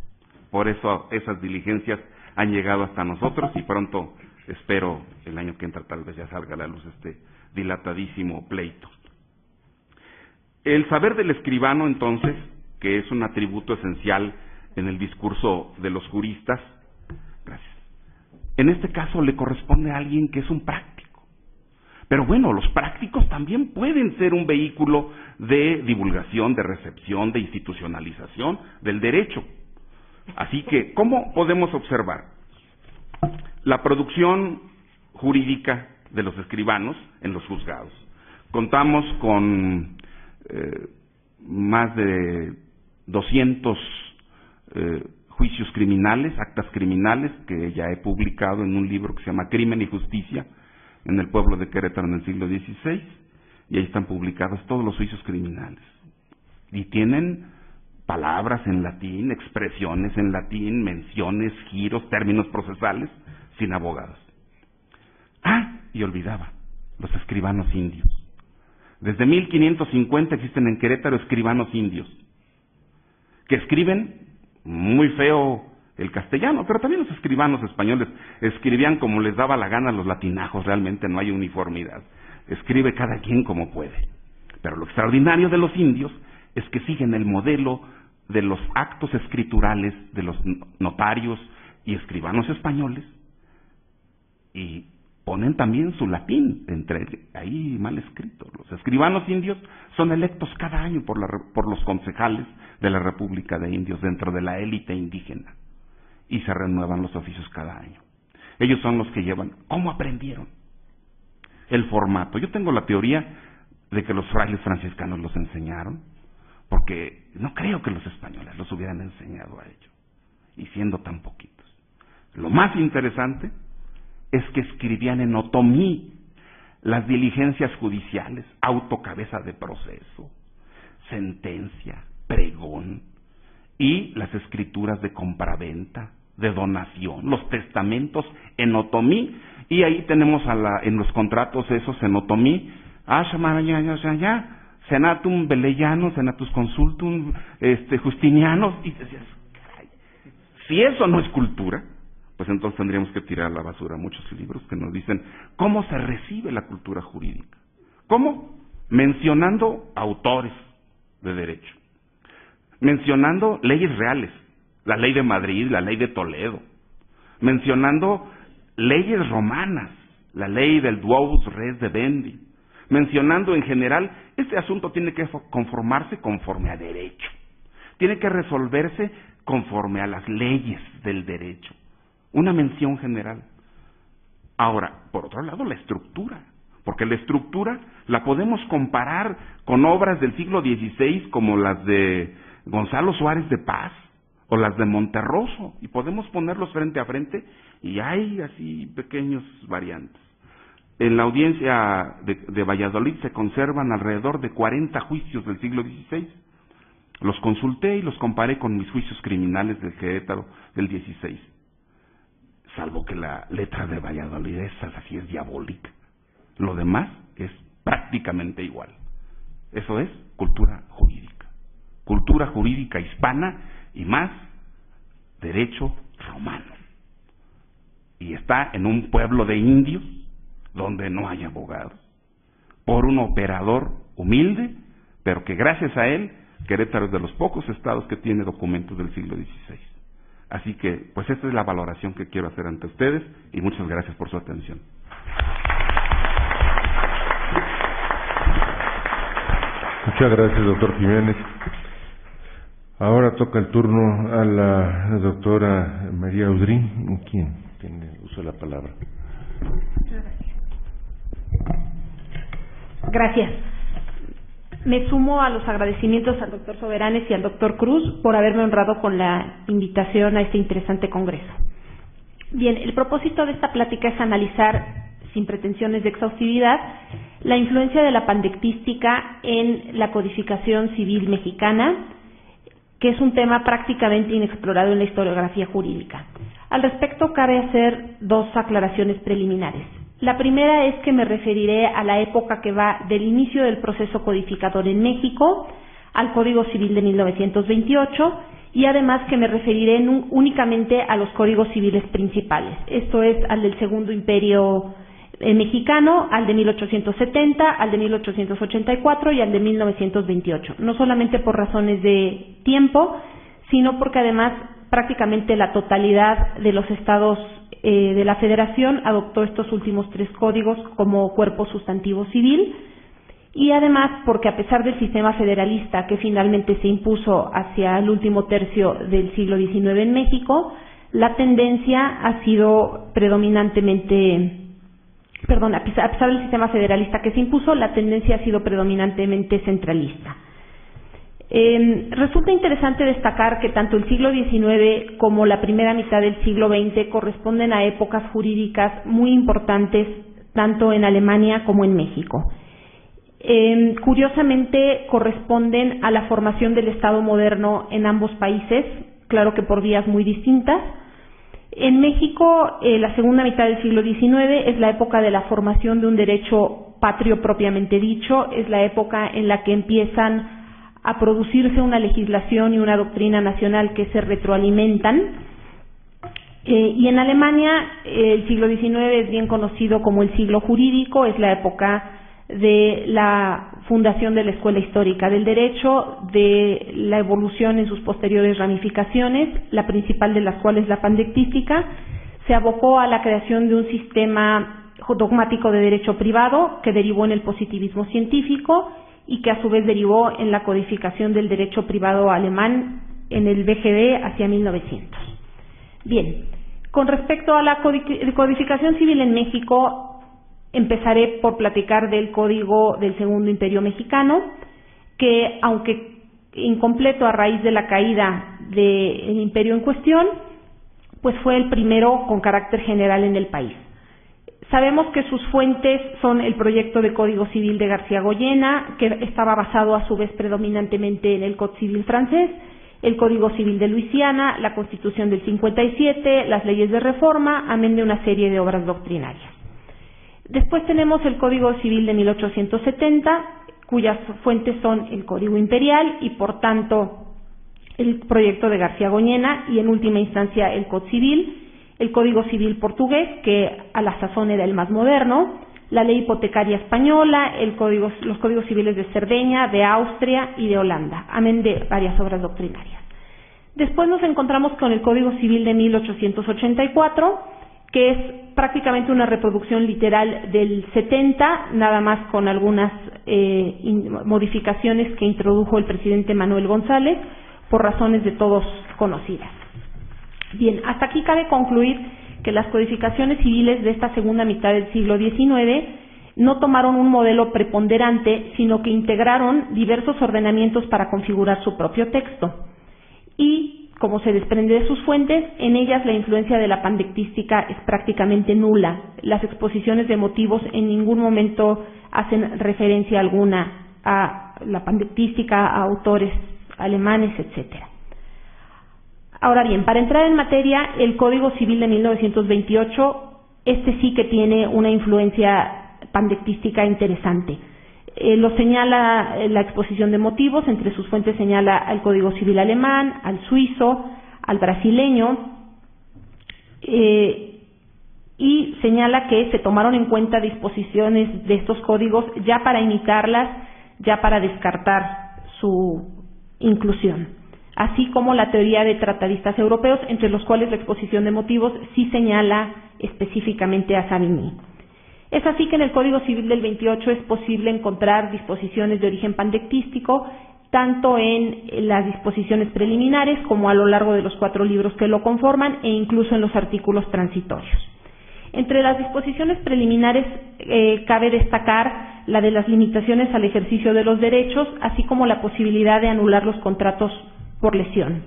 Por eso esas diligencias han llegado hasta nosotros, y pronto, espero, el año que entra tal vez ya salga a la luz este dilatadísimo pleito. El saber del escribano, entonces, que es un atributo esencial en el discurso de los juristas, gracias, en este caso le corresponde a alguien que es un práctico. Pero bueno, los prácticos también pueden ser un vehículo de divulgación, de recepción, de institucionalización del derecho. Así que, ¿cómo podemos observar la producción jurídica de los escribanos en los juzgados? Contamos con más de 200 juicios criminales, actas criminales, que ya he publicado en un libro que se llama Crimen y Justicia, en el pueblo de Querétaro en el siglo XVI, y ahí están publicados todos los juicios criminales. Y tienen palabras en latín, expresiones en latín, menciones, giros, términos procesales, sin abogados. Y olvidaba, los escribanos indios. Desde 1550 existen en Querétaro escribanos indios, que escriben muy feo el castellano, pero también los escribanos españoles escribían como les daba la gana los latinajos, realmente no hay uniformidad. Escribe cada quien como puede. Pero lo extraordinario de los indios es que siguen el modelo de los actos escriturales de los notarios y escribanos españoles, y ponen también su latín ahí mal escrito. Los escribanos indios son electos cada año por los concejales de la República de Indios dentro de la élite indígena, y se renuevan los oficios cada año. Ellos son los que llevan. ¿Cómo aprendieron? El formato. Yo tengo la teoría de que los frailes franciscanos los enseñaron, porque no creo que los españoles los hubieran enseñado a ellos, y siendo tan poquitos. Lo más interesante es que escribían en otomí las diligencias judiciales, autocabeza de proceso, sentencia, pregón, y las escrituras de compraventa, de donación, los testamentos en otomí, y ahí tenemos en los contratos esos en otomí, senatum velellanos, senatus consultum, justinianos, y decías, caray, si eso no es cultura, pues entonces tendríamos que tirar a la basura muchos libros que nos dicen cómo se recibe la cultura jurídica. ¿Cómo? Mencionando autores de derecho, mencionando leyes reales, la ley de Madrid, la ley de Toledo, mencionando leyes romanas, la ley del duos res de Bendi, mencionando en general, este asunto tiene que conformarse conforme a derecho, tiene que resolverse conforme a las leyes del derecho, una mención general. Ahora, por otro lado, la estructura, porque la estructura la podemos comparar con obras del siglo XVI como las de Gonzalo Suárez de Paz o las de Monterroso, y podemos ponerlos frente a frente y hay así pequeños variantes. En la audiencia de Valladolid se conservan alrededor de 40 juicios del siglo XVI. Los consulté y los comparé con mis juicios criminales del Querétaro del XVI. Salvo que la letra de Valladolid así es diabólica. Lo demás es prácticamente igual. Eso es cultura jurídica hispana y más derecho romano. Y está en un pueblo de indios donde no hay abogados, por un operador humilde, pero que gracias a él, Querétaro es de los pocos estados que tiene documentos del siglo XVI. Así que, pues esta es la valoración que quiero hacer ante ustedes y muchas gracias por su atención. Muchas gracias, doctor Jiménez. Ahora toca el turno a la doctora María Udrín, quien tiene uso de la palabra. Gracias. Me sumo a los agradecimientos al doctor Soberanes y al doctor Cruz por haberme honrado con la invitación a este interesante congreso. Bien, el propósito de esta plática es analizar, sin pretensiones de exhaustividad, la influencia de la pandectística en la codificación civil mexicana, que es un tema prácticamente inexplorado en la historiografía jurídica. Al respecto, cabe hacer dos aclaraciones preliminares. La primera es que me referiré a la época que va del inicio del proceso codificador en México al Código Civil de 1928 y además que me referiré únicamente a los códigos civiles principales. Esto es al del Segundo Imperio mexicano, al de 1870, al de 1884 y al de 1928. No solamente por razones de tiempo, sino porque además prácticamente la totalidad de los estados de la Federación adoptó estos últimos tres códigos como cuerpo sustantivo civil y además porque a pesar del sistema federalista que finalmente se impuso hacia el último tercio del siglo XIX en México, la tendencia ha sido predominantemente, a pesar del sistema federalista que se impuso, la tendencia ha sido predominantemente centralista. Resulta interesante destacar que tanto el siglo XIX como la primera mitad del siglo XX corresponden a épocas jurídicas muy importantes tanto en Alemania como en México. Curiosamente corresponden a la formación del Estado moderno en ambos países, claro que por vías muy distintas. En México, la segunda mitad del siglo XIX es la época de la formación de un derecho patrio propiamente dicho, es la época en la que empiezan a producirse una legislación y una doctrina nacional que se retroalimentan. Y en Alemania el siglo XIX es bien conocido como el siglo jurídico, es la época de la fundación de la Escuela Histórica del Derecho, de la evolución en sus posteriores ramificaciones, la principal de las cuales la pandectística, se abocó a la creación de un sistema dogmático de derecho privado que derivó en el positivismo científico y que a su vez derivó en la codificación del derecho privado alemán en el BGB hacia 1900. Bien, con respecto a la codificación civil en México, empezaré por platicar del Código del Segundo Imperio Mexicano, que aunque incompleto a raíz de la caída del imperio en cuestión, pues fue el primero con carácter general en el país. Sabemos que sus fuentes son el proyecto de Código Civil de García Goyena, que estaba basado a su vez predominantemente en el Código Civil francés, el Código Civil de Luisiana, la Constitución del 57, las leyes de reforma, amén de una serie de obras doctrinarias. Después tenemos el Código Civil de 1870, cuyas fuentes son el Código Imperial y por tanto el proyecto de García Goyena y en última instancia el Código Civil, el Código Civil portugués, que a la sazón era el más moderno, la ley hipotecaria española, los códigos civiles de Cerdeña, de Austria y de Holanda, amén de varias obras doctrinarias. Después nos encontramos con el Código Civil de 1884, que es prácticamente una reproducción literal del 70, nada más con algunas modificaciones que introdujo el presidente Manuel González, por razones de todos conocidas. Bien, hasta aquí cabe concluir que las codificaciones civiles de esta segunda mitad del siglo XIX no tomaron un modelo preponderante, sino que integraron diversos ordenamientos para configurar su propio texto. Y, como se desprende de sus fuentes, en ellas la influencia de la pandectística es prácticamente nula. Las exposiciones de motivos en ningún momento hacen referencia alguna a la pandectística, a autores alemanes, etcétera. Ahora bien, para entrar en materia, el Código Civil de 1928, este sí que tiene una influencia pandectística interesante. Lo señala la exposición de motivos, entre sus fuentes señala al Código Civil alemán, al suizo, al brasileño, y señala que se tomaron en cuenta disposiciones de estos códigos ya para imitarlas, ya para descartar su inclusión, así como la teoría de tratadistas europeos, entre los cuales la exposición de motivos sí señala específicamente a Savigny. Es así que en el Código Civil del 28 es posible encontrar disposiciones de origen pandectístico, tanto en las disposiciones preliminares como a lo largo de los 4 libros que lo conforman e incluso en los artículos transitorios. Entre las disposiciones preliminares cabe destacar la de las limitaciones al ejercicio de los derechos, así como la posibilidad de anular los contratos por lesión.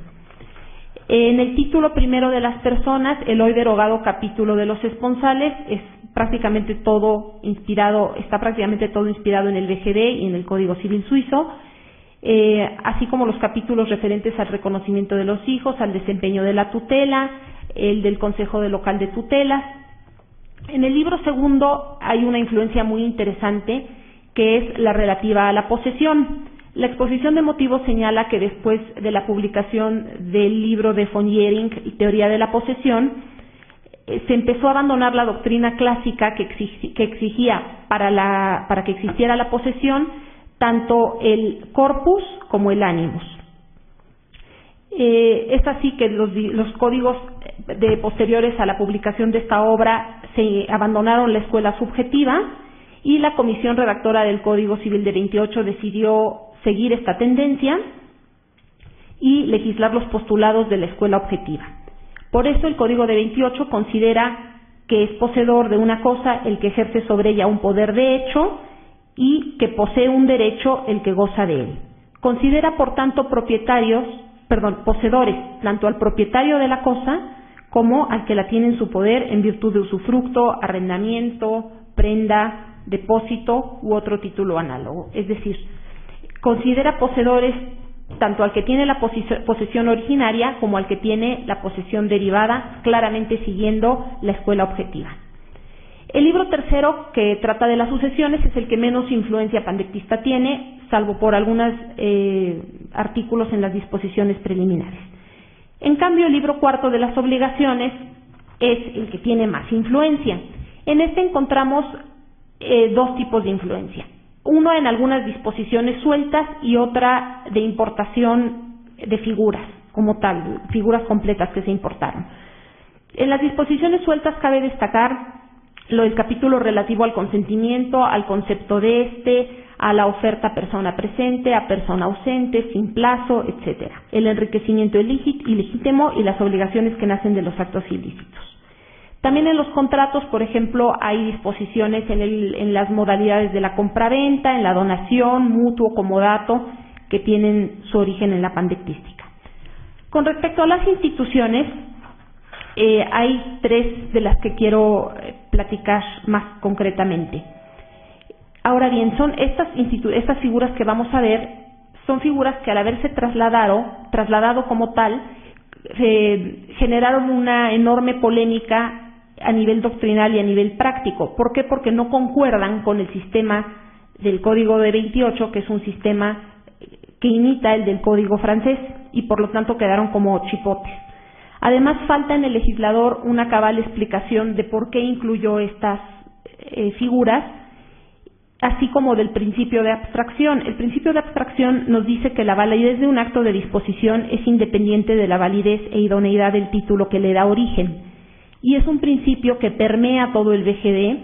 En el título primero de las personas, el hoy derogado capítulo de los esponsales está prácticamente todo inspirado en el BGD y en el Código Civil suizo, así como los capítulos referentes al reconocimiento de los hijos, al desempeño de la tutela, el del Consejo Local de Tutelas. En el libro segundo hay una influencia muy interesante, que es la relativa a la posesión. La exposición de motivos señala que después de la publicación del libro de von Jhering, Teoría de la posesión, se empezó a abandonar la doctrina clásica que exigía para que existiera la posesión tanto el corpus como el animus. Es así que los códigos posteriores a la publicación de esta obra se abandonaron la escuela subjetiva y la comisión redactora del Código Civil de 28 decidió seguir esta tendencia y legislar los postulados de la escuela objetiva. Por eso el Código de 28 considera que es poseedor de una cosa el que ejerce sobre ella un poder de hecho y que posee un derecho el que goza de él. Considera, por tanto, poseedores tanto al propietario de la cosa como al que la tiene en su poder en virtud de usufructo, arrendamiento, prenda, depósito u otro título análogo. Es decir, considera poseedores tanto al que tiene la posesión originaria como al que tiene la posesión derivada, claramente siguiendo la escuela objetiva. El libro tercero, que trata de las sucesiones, es el que menos influencia pandectista tiene, salvo por algunos artículos en las disposiciones preliminares. En cambio, el libro cuarto de las obligaciones es el que tiene más influencia. En este encontramos 2 tipos de influencia. Uno en algunas disposiciones sueltas y otra de importación de figuras, como tal, figuras completas que se importaron. En las disposiciones sueltas cabe destacar lo del capítulo relativo al consentimiento, al concepto de a la oferta persona presente, a persona ausente, sin plazo, etcétera. El enriquecimiento ilegítimo y las obligaciones que nacen de los actos ilícitos. También en los contratos, por ejemplo, hay disposiciones en las modalidades de la compraventa, en la donación, mutuo, comodato, que tienen su origen en la pandectística. Con respecto a las instituciones, hay 3 de las que quiero platicar más concretamente. Ahora bien, son estas figuras que vamos a ver, son figuras que al haberse trasladado como tal, generaron una enorme polémica a nivel doctrinal y a nivel práctico. ¿Por qué? Porque no concuerdan con el sistema del Código de 28, que es un sistema que imita el del Código francés, y por lo tanto quedaron como chipotes. Además, falta en el legislador una cabal explicación de por qué incluyó estas figuras, así como del principio de abstracción. El principio de abstracción nos dice que la validez de un acto de disposición es independiente de la validez e idoneidad del título que le da origen. Y es un principio que permea todo el BGD,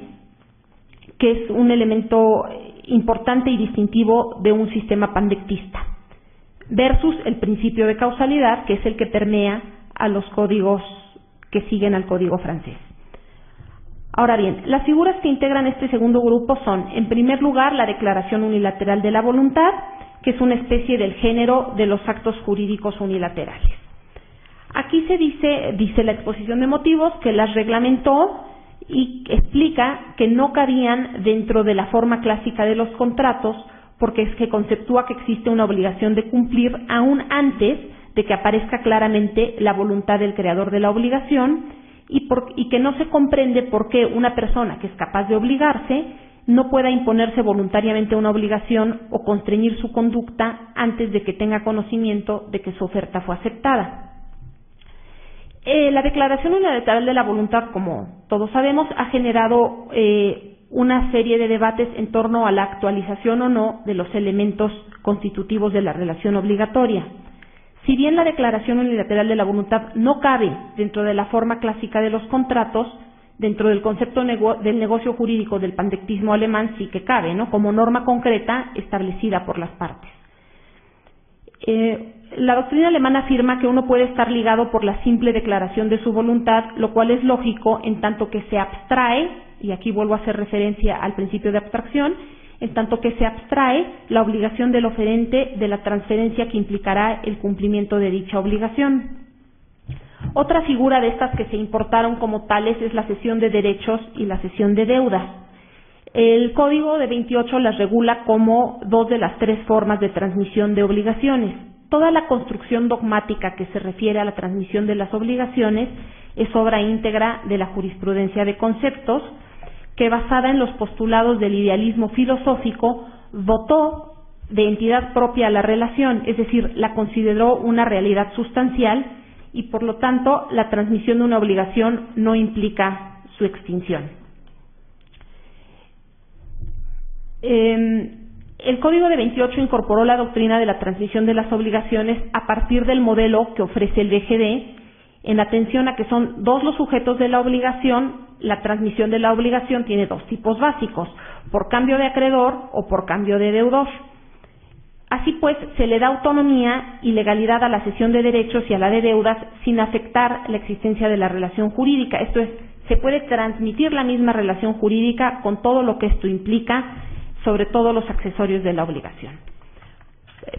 que es un elemento importante y distintivo de un sistema pandectista, versus el principio de causalidad, que es el que permea a los códigos que siguen al Código francés. Ahora bien, las figuras que integran este segundo grupo son, en primer lugar, la declaración unilateral de la voluntad, que es una especie del género de los actos jurídicos unilaterales. Aquí se dice la exposición de motivos, que las reglamentó y explica que no cabían dentro de la forma clásica de los contratos, porque es que conceptúa que existe una obligación de cumplir aún antes de que aparezca claramente la voluntad del creador de la obligación y que no se comprende por qué una persona que es capaz de obligarse no pueda imponerse voluntariamente una obligación o constreñir su conducta antes de que tenga conocimiento de que su oferta fue aceptada. La declaración unilateral de la voluntad, como todos sabemos, ha generado una serie de debates en torno a la actualización o no de los elementos constitutivos de la relación obligatoria. Si bien la declaración unilateral de la voluntad no cabe dentro de la forma clásica de los contratos, dentro del concepto del negocio jurídico del pandectismo alemán sí que cabe, ¿no?, como norma concreta establecida por las partes. La doctrina alemana afirma que uno puede estar ligado por la simple declaración de su voluntad, lo cual es lógico en tanto que se abstrae, y aquí vuelvo a hacer referencia al principio de abstracción, en tanto que se abstrae la obligación del oferente de la transferencia que implicará el cumplimiento de dicha obligación. Otra figura de estas que se importaron como tales es la cesión de derechos y la cesión de deudas. El Código de 28 las regula como dos de las tres formas de transmisión de obligaciones. Toda la construcción dogmática que se refiere a la transmisión de las obligaciones es obra íntegra de la jurisprudencia de conceptos, que basada en los postulados del idealismo filosófico, dotó de entidad propia a la relación, es decir, la consideró una realidad sustancial y por lo tanto la transmisión de una obligación no implica su extinción. El Código de 28 incorporó la doctrina de la transmisión de las obligaciones a partir del modelo que ofrece el BGD, en atención a que son dos los sujetos de la obligación. La transmisión de la obligación tiene dos tipos básicos, por cambio de acreedor o por cambio de deudor. Así pues, se le da autonomía y legalidad a la cesión de derechos y a la de deudas sin afectar la existencia de la relación jurídica. Esto es, se puede transmitir la misma relación jurídica con todo lo que esto implica, sobre todo los accesorios de la obligación.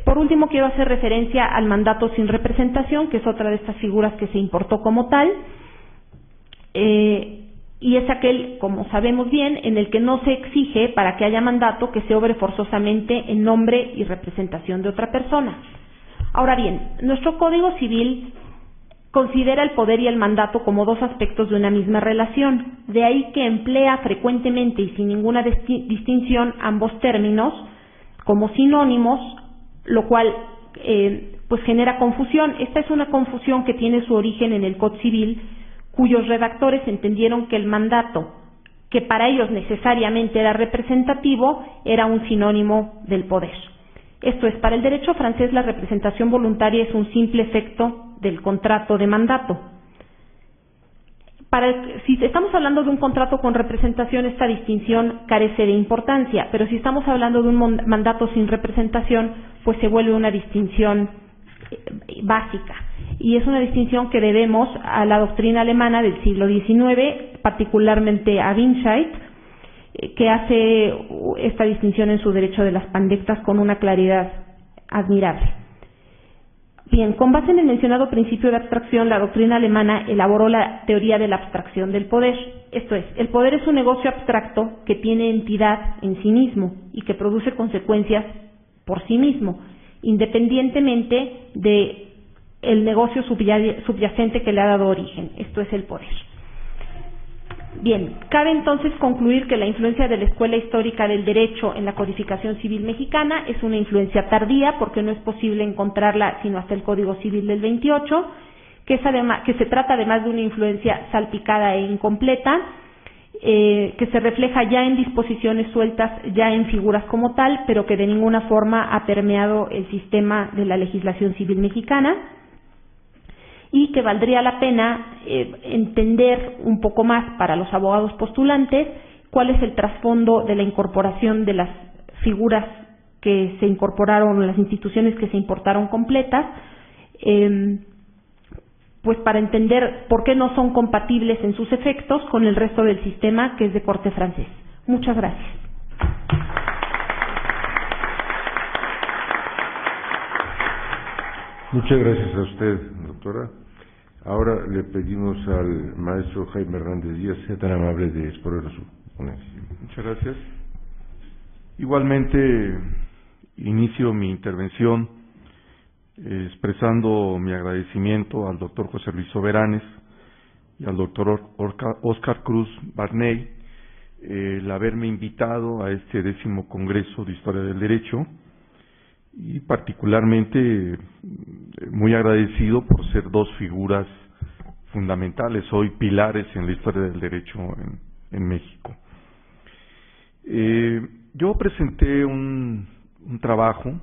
Por último, quiero hacer referencia al mandato sin representación, que es otra de estas figuras que se importó como tal, y es aquel, como sabemos bien, en el que no se exige para que haya mandato que se obre forzosamente en nombre y representación de otra persona. Ahora bien, nuestro Código Civil considera el poder y el mandato como dos aspectos de una misma relación, de ahí que emplea frecuentemente y sin ninguna distinción ambos términos como sinónimos, lo cual pues genera confusión. Esta es una confusión que tiene su origen en el Código Civil, cuyos redactores entendieron que el mandato, que para ellos necesariamente era representativo, era un sinónimo del poder. Esto es, para el derecho francés la representación voluntaria es un simple efecto del contrato de mandato. Si estamos hablando de un contrato con representación, esta distinción carece de importancia, pero si estamos hablando de un mandato sin representación, pues se vuelve una distinción básica. Y es una distinción que debemos a la doctrina alemana del siglo XIX, particularmente a Winscheid, que hace esta distinción en su derecho de las pandectas con una claridad admirable. Bien, con base en el mencionado principio de abstracción, la doctrina alemana elaboró la teoría de la abstracción del poder. Esto es, el poder es un negocio abstracto que tiene entidad en sí mismo y que produce consecuencias por sí mismo, independientemente de el negocio subyacente que le ha dado origen. Esto es el poder. Bien, cabe entonces concluir que la influencia de la Escuela Histórica del Derecho en la codificación civil mexicana es una influencia tardía, porque no es posible encontrarla sino hasta el Código Civil del 28, que se trata además de una influencia salpicada e incompleta, que se refleja ya en disposiciones sueltas, ya en figuras como tal, pero que de ninguna forma ha permeado el sistema de la legislación civil mexicana, y que valdría la pena entender un poco más para los abogados postulantes cuál es el trasfondo de la incorporación de las figuras que se incorporaron, las instituciones que se importaron completas, pues para entender por qué no son compatibles en sus efectos con el resto del sistema, que es de corte francés. Muchas gracias. Muchas gracias a usted, doctora. Ahora le pedimos al maestro Jaime Hernández Díaz, sea tan amable de exponer su ponencia. Muchas gracias. Igualmente, inicio mi intervención expresando mi agradecimiento al doctor José Luis Soberanes y al doctor Óscar Cruz Barney el haberme invitado a este 10º Congreso de Historia del Derecho, y particularmente muy agradecido por ser dos figuras fundamentales, hoy pilares en la historia del derecho en México. Yo presenté un trabajo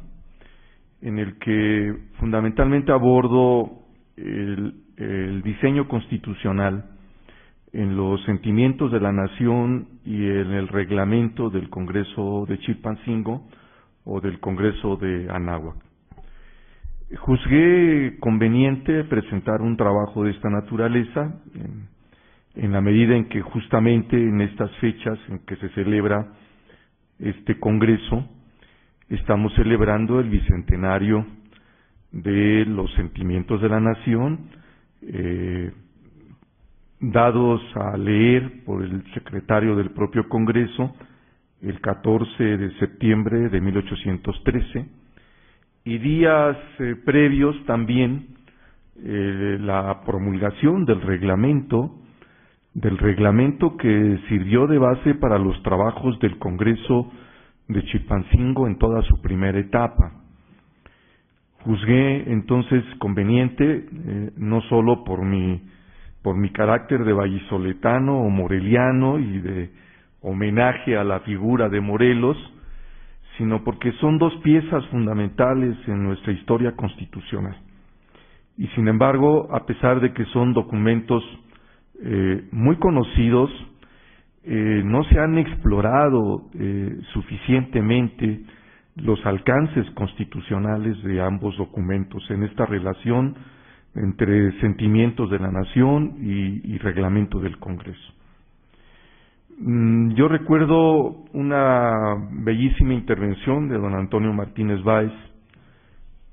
en el que fundamentalmente abordo el diseño constitucional en los sentimientos de la nación y en el reglamento del Congreso de Chilpancingo o del Congreso de Anáhuac. Juzgué conveniente presentar un trabajo de esta naturaleza en la medida en que justamente en estas fechas en que se celebra este Congreso estamos celebrando el bicentenario de los sentimientos de la nación, dados a leer por el secretario del propio Congreso el 14 de septiembre de 1813, y días previos también la promulgación del reglamento que sirvió de base para los trabajos del Congreso de Chilpancingo en toda su primera etapa. Juzgué entonces conveniente, no solo por mi carácter de vallisoletano o moreliano y de homenaje a la figura de Morelos, sino porque son dos piezas fundamentales en nuestra historia constitucional. Y sin embargo, a pesar de que son documentos muy conocidos, no se han explorado suficientemente los alcances constitucionales de ambos documentos en esta relación entre sentimientos de la nación y reglamento del Congreso. Yo recuerdo una bellísima intervención de don Antonio Martínez Báez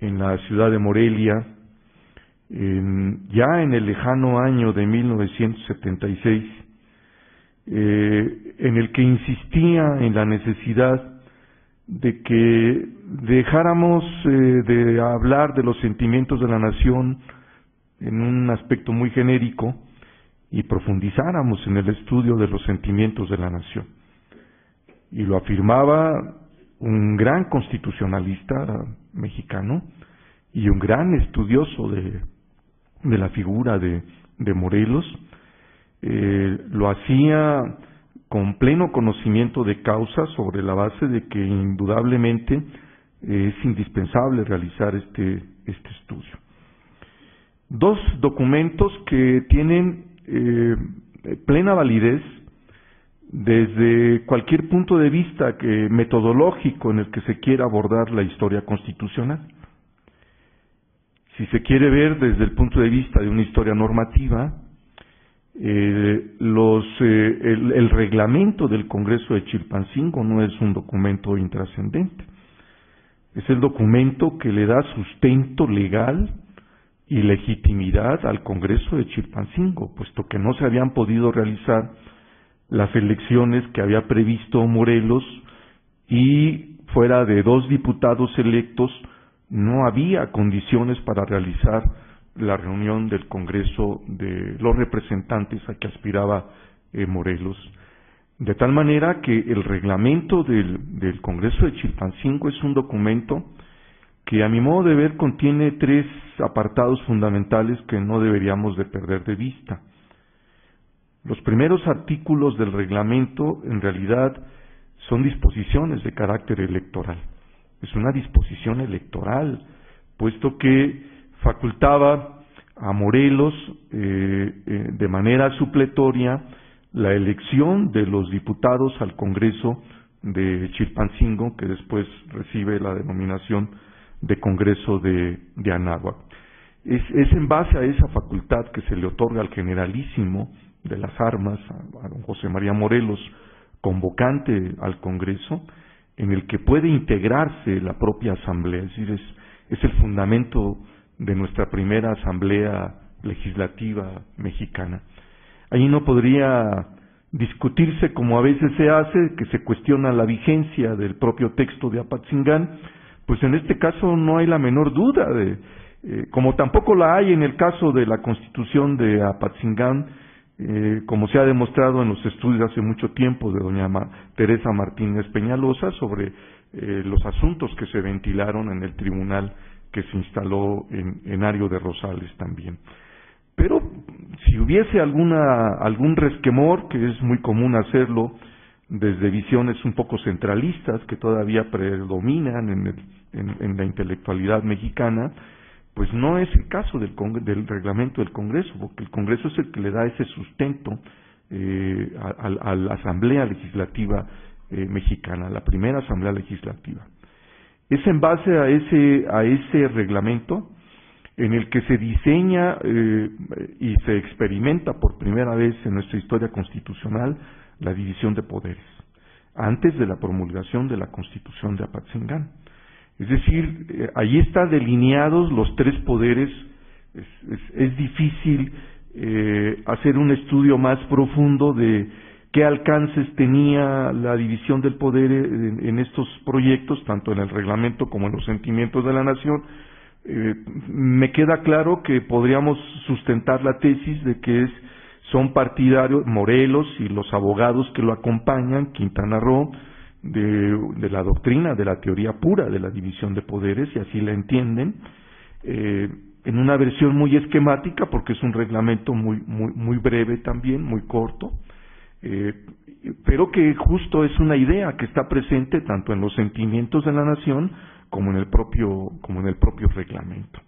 en la ciudad de Morelia, ya en el lejano año de 1976, en el que insistía en la necesidad de que dejáramos de hablar de los sentimientos de la nación en un aspecto muy genérico y profundizáramos en el estudio de los sentimientos de la nación. Y lo afirmaba un gran constitucionalista mexicano y un gran estudioso de la figura de Morelos. Lo hacía con pleno conocimiento de causa, sobre la base de que indudablemente es indispensable realizar este estudio. Dos documentos que tienen plena validez desde cualquier punto de vista metodológico en el que se quiera abordar la historia constitucional. Si se quiere ver desde el punto de vista de una historia normativa, el reglamento del Congreso de Chilpancingo no es un documento intrascendente, es el documento que le da sustento legal y legitimidad al Congreso de Chilpancingo, puesto que no se habían podido realizar las elecciones que había previsto Morelos, y fuera de 2 diputados electos no había condiciones para realizar la reunión del Congreso de los representantes a que aspiraba Morelos. De tal manera que el reglamento del Congreso de Chilpancingo es un documento que a mi modo de ver contiene 3 apartados fundamentales que no deberíamos de perder de vista. Los primeros artículos del reglamento en realidad son disposiciones de carácter electoral. Es una disposición electoral, puesto que facultaba a Morelos de manera supletoria la elección de los diputados al Congreso de Chilpancingo, que después recibe la denominación de Congreso de Anáhuac. es en base a esa facultad que se le otorga al generalísimo de las armas, a don José María Morelos, convocante al Congreso, en el que puede integrarse la propia Asamblea, es decir, es el fundamento de nuestra primera Asamblea Legislativa mexicana. Ahí no podría discutirse, como a veces se hace, que se cuestiona la vigencia del propio texto de Apatzingán, pues en este caso no hay la menor duda, como tampoco la hay en el caso de la Constitución de Apatzingán, como se ha demostrado en los estudios hace mucho tiempo de doña Teresa Martínez Peñalosa sobre los asuntos que se ventilaron en el tribunal que se instaló en Ario de Rosales también. Pero si hubiese algún resquemor, que es muy común hacerlo desde visiones un poco centralistas que todavía predominan en la intelectualidad mexicana, pues no es el caso del reglamento del Congreso, porque el Congreso es el que le da ese sustento a la Asamblea Legislativa mexicana, la primera Asamblea Legislativa. Es en base a ese reglamento en el que se diseña y se experimenta por primera vez en nuestra historia constitucional la división de poderes, antes de la promulgación de la Constitución de Apatzingán. Es decir, allí están delineados los tres poderes. Es difícil hacer un estudio más profundo de qué alcances tenía la división del poder en estos proyectos, tanto en el reglamento como en los sentimientos de la nación. Me queda claro que podríamos sustentar la tesis de que son partidarios Morelos y los abogados que lo acompañan, Quintana Roo, de la doctrina, de la teoría pura de la división de poderes, y así la entienden, en una versión muy esquemática, porque es un reglamento muy breve también, muy corto, pero que justo es una idea que está presente tanto en los sentimientos de la nación como en el propio reglamento.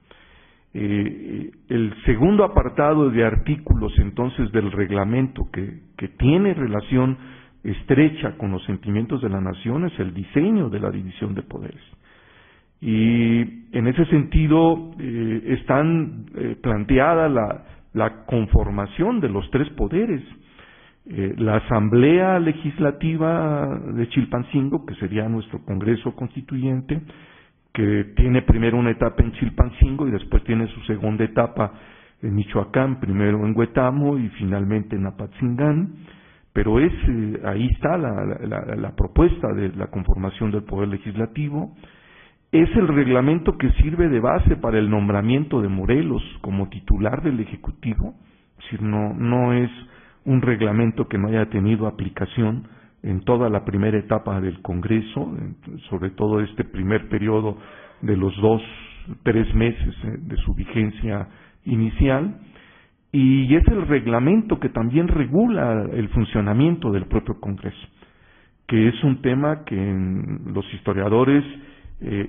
El segundo apartado de artículos entonces del reglamento que tiene relación estrecha con los sentimientos de la nación es el diseño de la división de poderes. Y en ese sentido están planteada la conformación de los tres poderes. La Asamblea Legislativa de Chilpancingo, que sería nuestro Congreso Constituyente, que tiene primero una etapa en Chilpancingo y después tiene su segunda etapa en Michoacán, primero en Huetamo y finalmente en Apatzingán. Pero ahí está la propuesta de la conformación del Poder Legislativo. Es el reglamento que sirve de base para el nombramiento de Morelos como titular del Ejecutivo. Es decir, no es un reglamento que no haya tenido aplicación en toda la primera etapa del Congreso, sobre todo este primer periodo de los 3 meses de su vigencia inicial. Y es el reglamento que también regula el funcionamiento del propio Congreso, que es un tema que los historiadores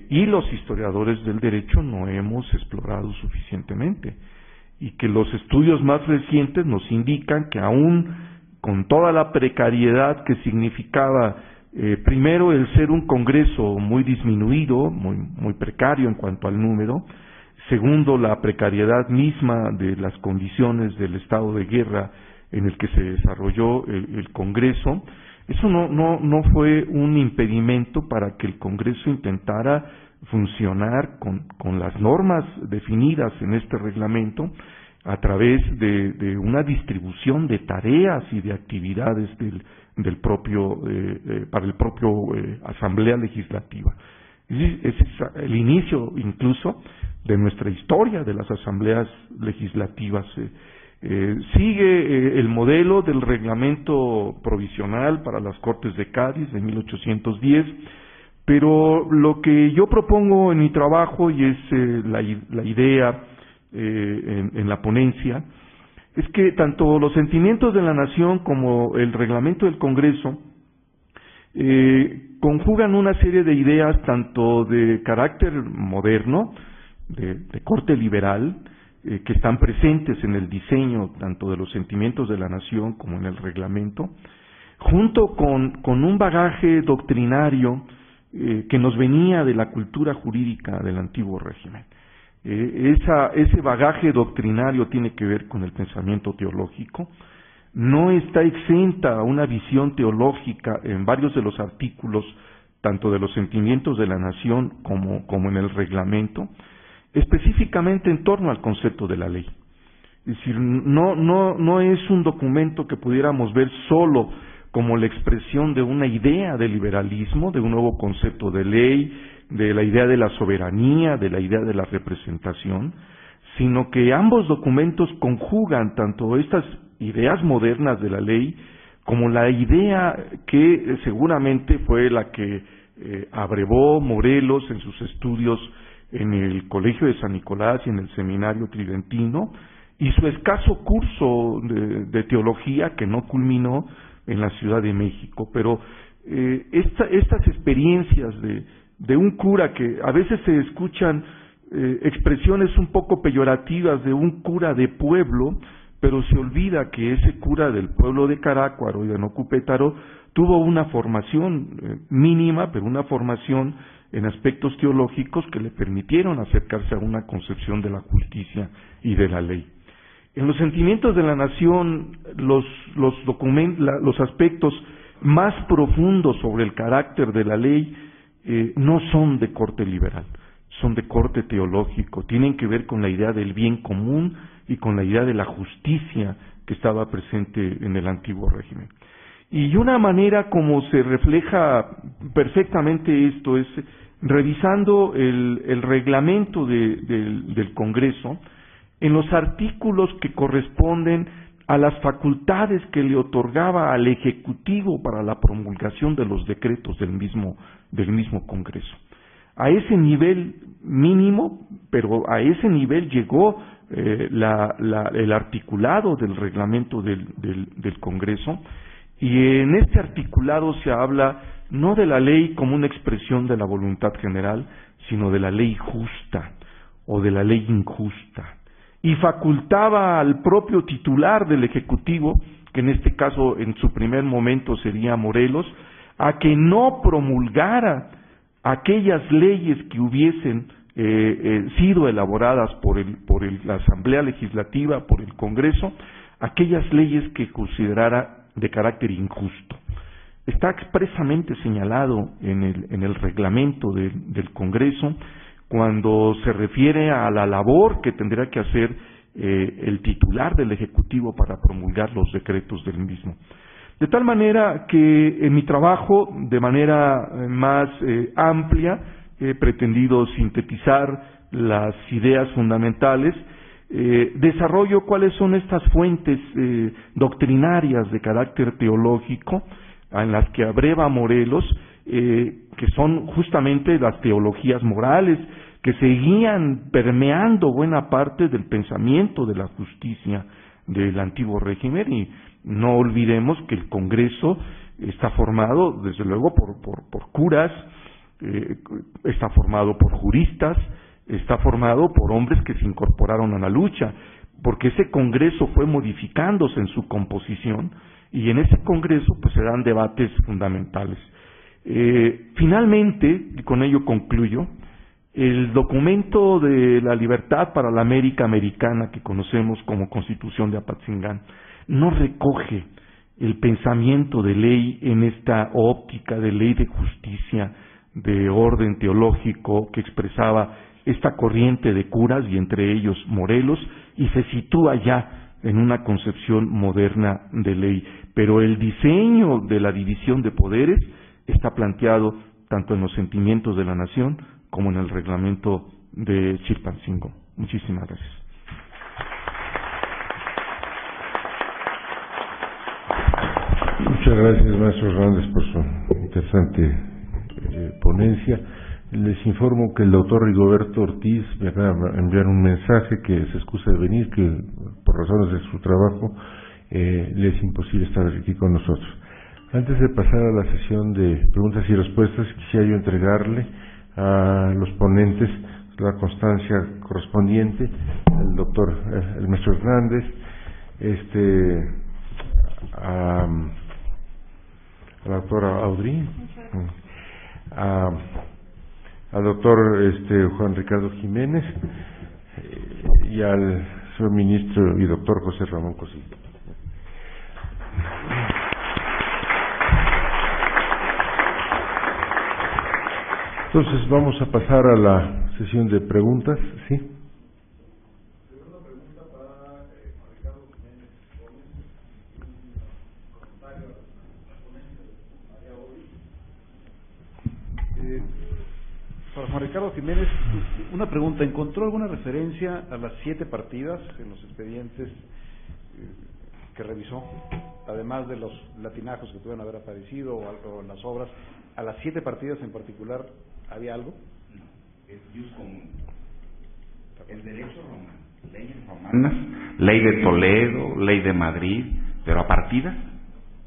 y los historiadores del derecho no hemos explorado suficientemente, y que los estudios más recientes nos indican que aún con toda la precariedad que significaba primero el ser un Congreso muy disminuido, muy precario en cuanto al número, segundo, la precariedad misma de las condiciones del estado de guerra en el que se desarrolló el Congreso, eso no fue un impedimento para que el Congreso intentara funcionar con las normas definidas en este reglamento a través de una distribución de tareas y de actividades para el propio Asamblea Legislativa. Ese es el inicio incluso de nuestra historia de las asambleas legislativas. Sigue el modelo del reglamento provisional para las Cortes de Cádiz de 1810, pero lo que yo propongo en mi trabajo, y es la idea en la ponencia, es que tanto los sentimientos de la nación como el reglamento del Congreso conjugan una serie de ideas tanto de carácter moderno, de corte liberal, que están presentes en el diseño tanto de los sentimientos de la nación como en el reglamento, junto con un bagaje doctrinario que nos venía de la cultura jurídica del antiguo régimen. Ese bagaje doctrinario tiene que ver con el pensamiento teológico. No está exenta a una visión teológica en varios de los artículos, tanto de los sentimientos de la nación como en el reglamento, específicamente en torno al concepto de la ley. Es decir, no es un documento que pudiéramos ver solo como la expresión de una idea de liberalismo, de un nuevo concepto de ley, de la idea de la soberanía, de la idea de la representación, sino que ambos documentos conjugan tanto estas ideas modernas de la ley como la idea que seguramente fue la que abrevó Morelos en sus estudios en el Colegio de San Nicolás y en el Seminario Tridentino, y su escaso curso de teología que no culminó en la Ciudad de México. Pero estas experiencias de un cura, que a veces se escuchan expresiones un poco peyorativas de un cura de pueblo, pero se olvida que ese cura del pueblo de Carácuaro y de Nocupétaro tuvo una formación mínima, pero una formación en aspectos teológicos que le permitieron acercarse a una concepción de la justicia y de la ley. En los sentimientos de la nación, los aspectos más profundos sobre el carácter de la ley no son de corte liberal, son de corte teológico, tienen que ver con la idea del bien común y con la idea de la justicia que estaba presente en el antiguo régimen. Y una manera como se refleja perfectamente esto es revisando el reglamento del Congreso, en los artículos que corresponden a las facultades que le otorgaba al Ejecutivo para la promulgación de los decretos del mismo Congreso. A ese nivel mínimo, pero a ese nivel llegó el articulado del reglamento del Congreso, y en este articulado se habla no de la ley como una expresión de la voluntad general, sino de la ley justa o de la ley injusta, y facultaba al propio titular del Ejecutivo, que en este caso en su primer momento sería Morelos, a que no promulgara aquellas leyes que hubiesen sido elaboradas por la Asamblea Legislativa, por el Congreso, aquellas leyes que considerara de carácter injusto. Está expresamente señalado en el reglamento del Congreso cuando se refiere a la labor que tendrá que hacer el titular del Ejecutivo para promulgar los decretos del mismo. De tal manera que en mi trabajo, de manera más amplia, he pretendido sintetizar las ideas fundamentales, desarrollo cuáles son estas fuentes doctrinarias de carácter teológico en las que abreva Morelos, que son justamente las teologías morales que seguían permeando buena parte del pensamiento de la justicia del antiguo régimen. Y no olvidemos que el Congreso está formado, desde luego, por curas, está formado por juristas, está formado por hombres que se incorporaron a la lucha, porque ese Congreso fue modificándose en su composición, y en ese Congreso pues se dan debates fundamentales. Finalmente, y con ello concluyo, el documento de la libertad para la América americana que conocemos como Constitución de Apatzingán no recoge el pensamiento de ley en esta óptica de ley de justicia, de orden teológico que expresaba esta corriente de curas, y entre ellos Morelos, y se sitúa ya en una concepción moderna de ley. Pero el diseño de la división de poderes está planteado tanto en los sentimientos de la nación como en el reglamento de Chilpancingo. Muchísimas gracias. Muchas gracias, maestro Hernández, por su interesante ponencia. Les informo que el doctor Rigoberto Ortiz me acaba de enviar un mensaje que se excusa de venir, que por razones de su trabajo le es imposible estar aquí con nosotros. Antes de pasar a la sesión de preguntas y respuestas, quisiera yo entregarle a los ponentes la constancia correspondiente al doctor, el maestro Hernández, a la doctora Audrey, al doctor Juan Ricardo Jiménez, y al señor ministro y doctor José Ramón Cosío. Entonces vamos a pasar a la sesión de preguntas, ¿sí? Segunda pregunta para Ricardo Jiménez Gómez, un comentario a la ponencia de María Ori. Para Juan Ricardo Jiménez, una pregunta: ¿encontró alguna referencia a las 7 partidas en los expedientes que revisó, además de los latinajos que pudieron haber aparecido o en las obras? ¿A las 7 partidas en particular había algo? No, es jus común. El derecho romano, leyes romanas, ley de Toledo, ley de Madrid, pero a partidas,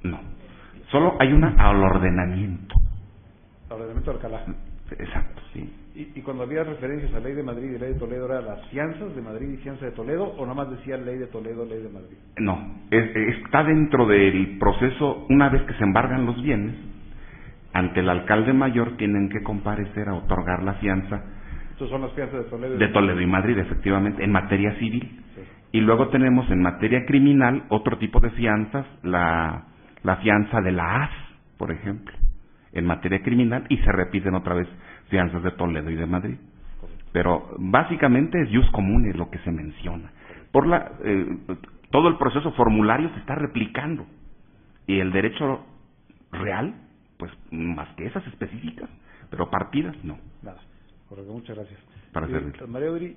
no. Solo hay una al ordenamiento. Al ordenamiento de Alcalá. Exacto, sí. ¿Y cuando había referencias a ley de Madrid y ley de Toledo, era las fianzas de Madrid y fianza de Toledo, o nomás decía ley de Toledo, ley de Madrid? No, está dentro del proceso. Una vez que se embargan los bienes, ante el alcalde mayor tienen que comparecer a otorgar la fianza. Estas son las fianzas de Toledo y Madrid, efectivamente, en materia civil. Sí. Y luego tenemos en materia criminal otro tipo de fianzas, la fianza de la AS, por ejemplo, en materia criminal, y se repiten otra vez fianzas de Toledo y de Madrid. Pero básicamente es jus comune lo que se menciona. Por todo el proceso formulario se está replicando, y el derecho real, pues más que esas específicas, pero partidas no. Nada. Correcto, muchas gracias. Para servirle. María Ori,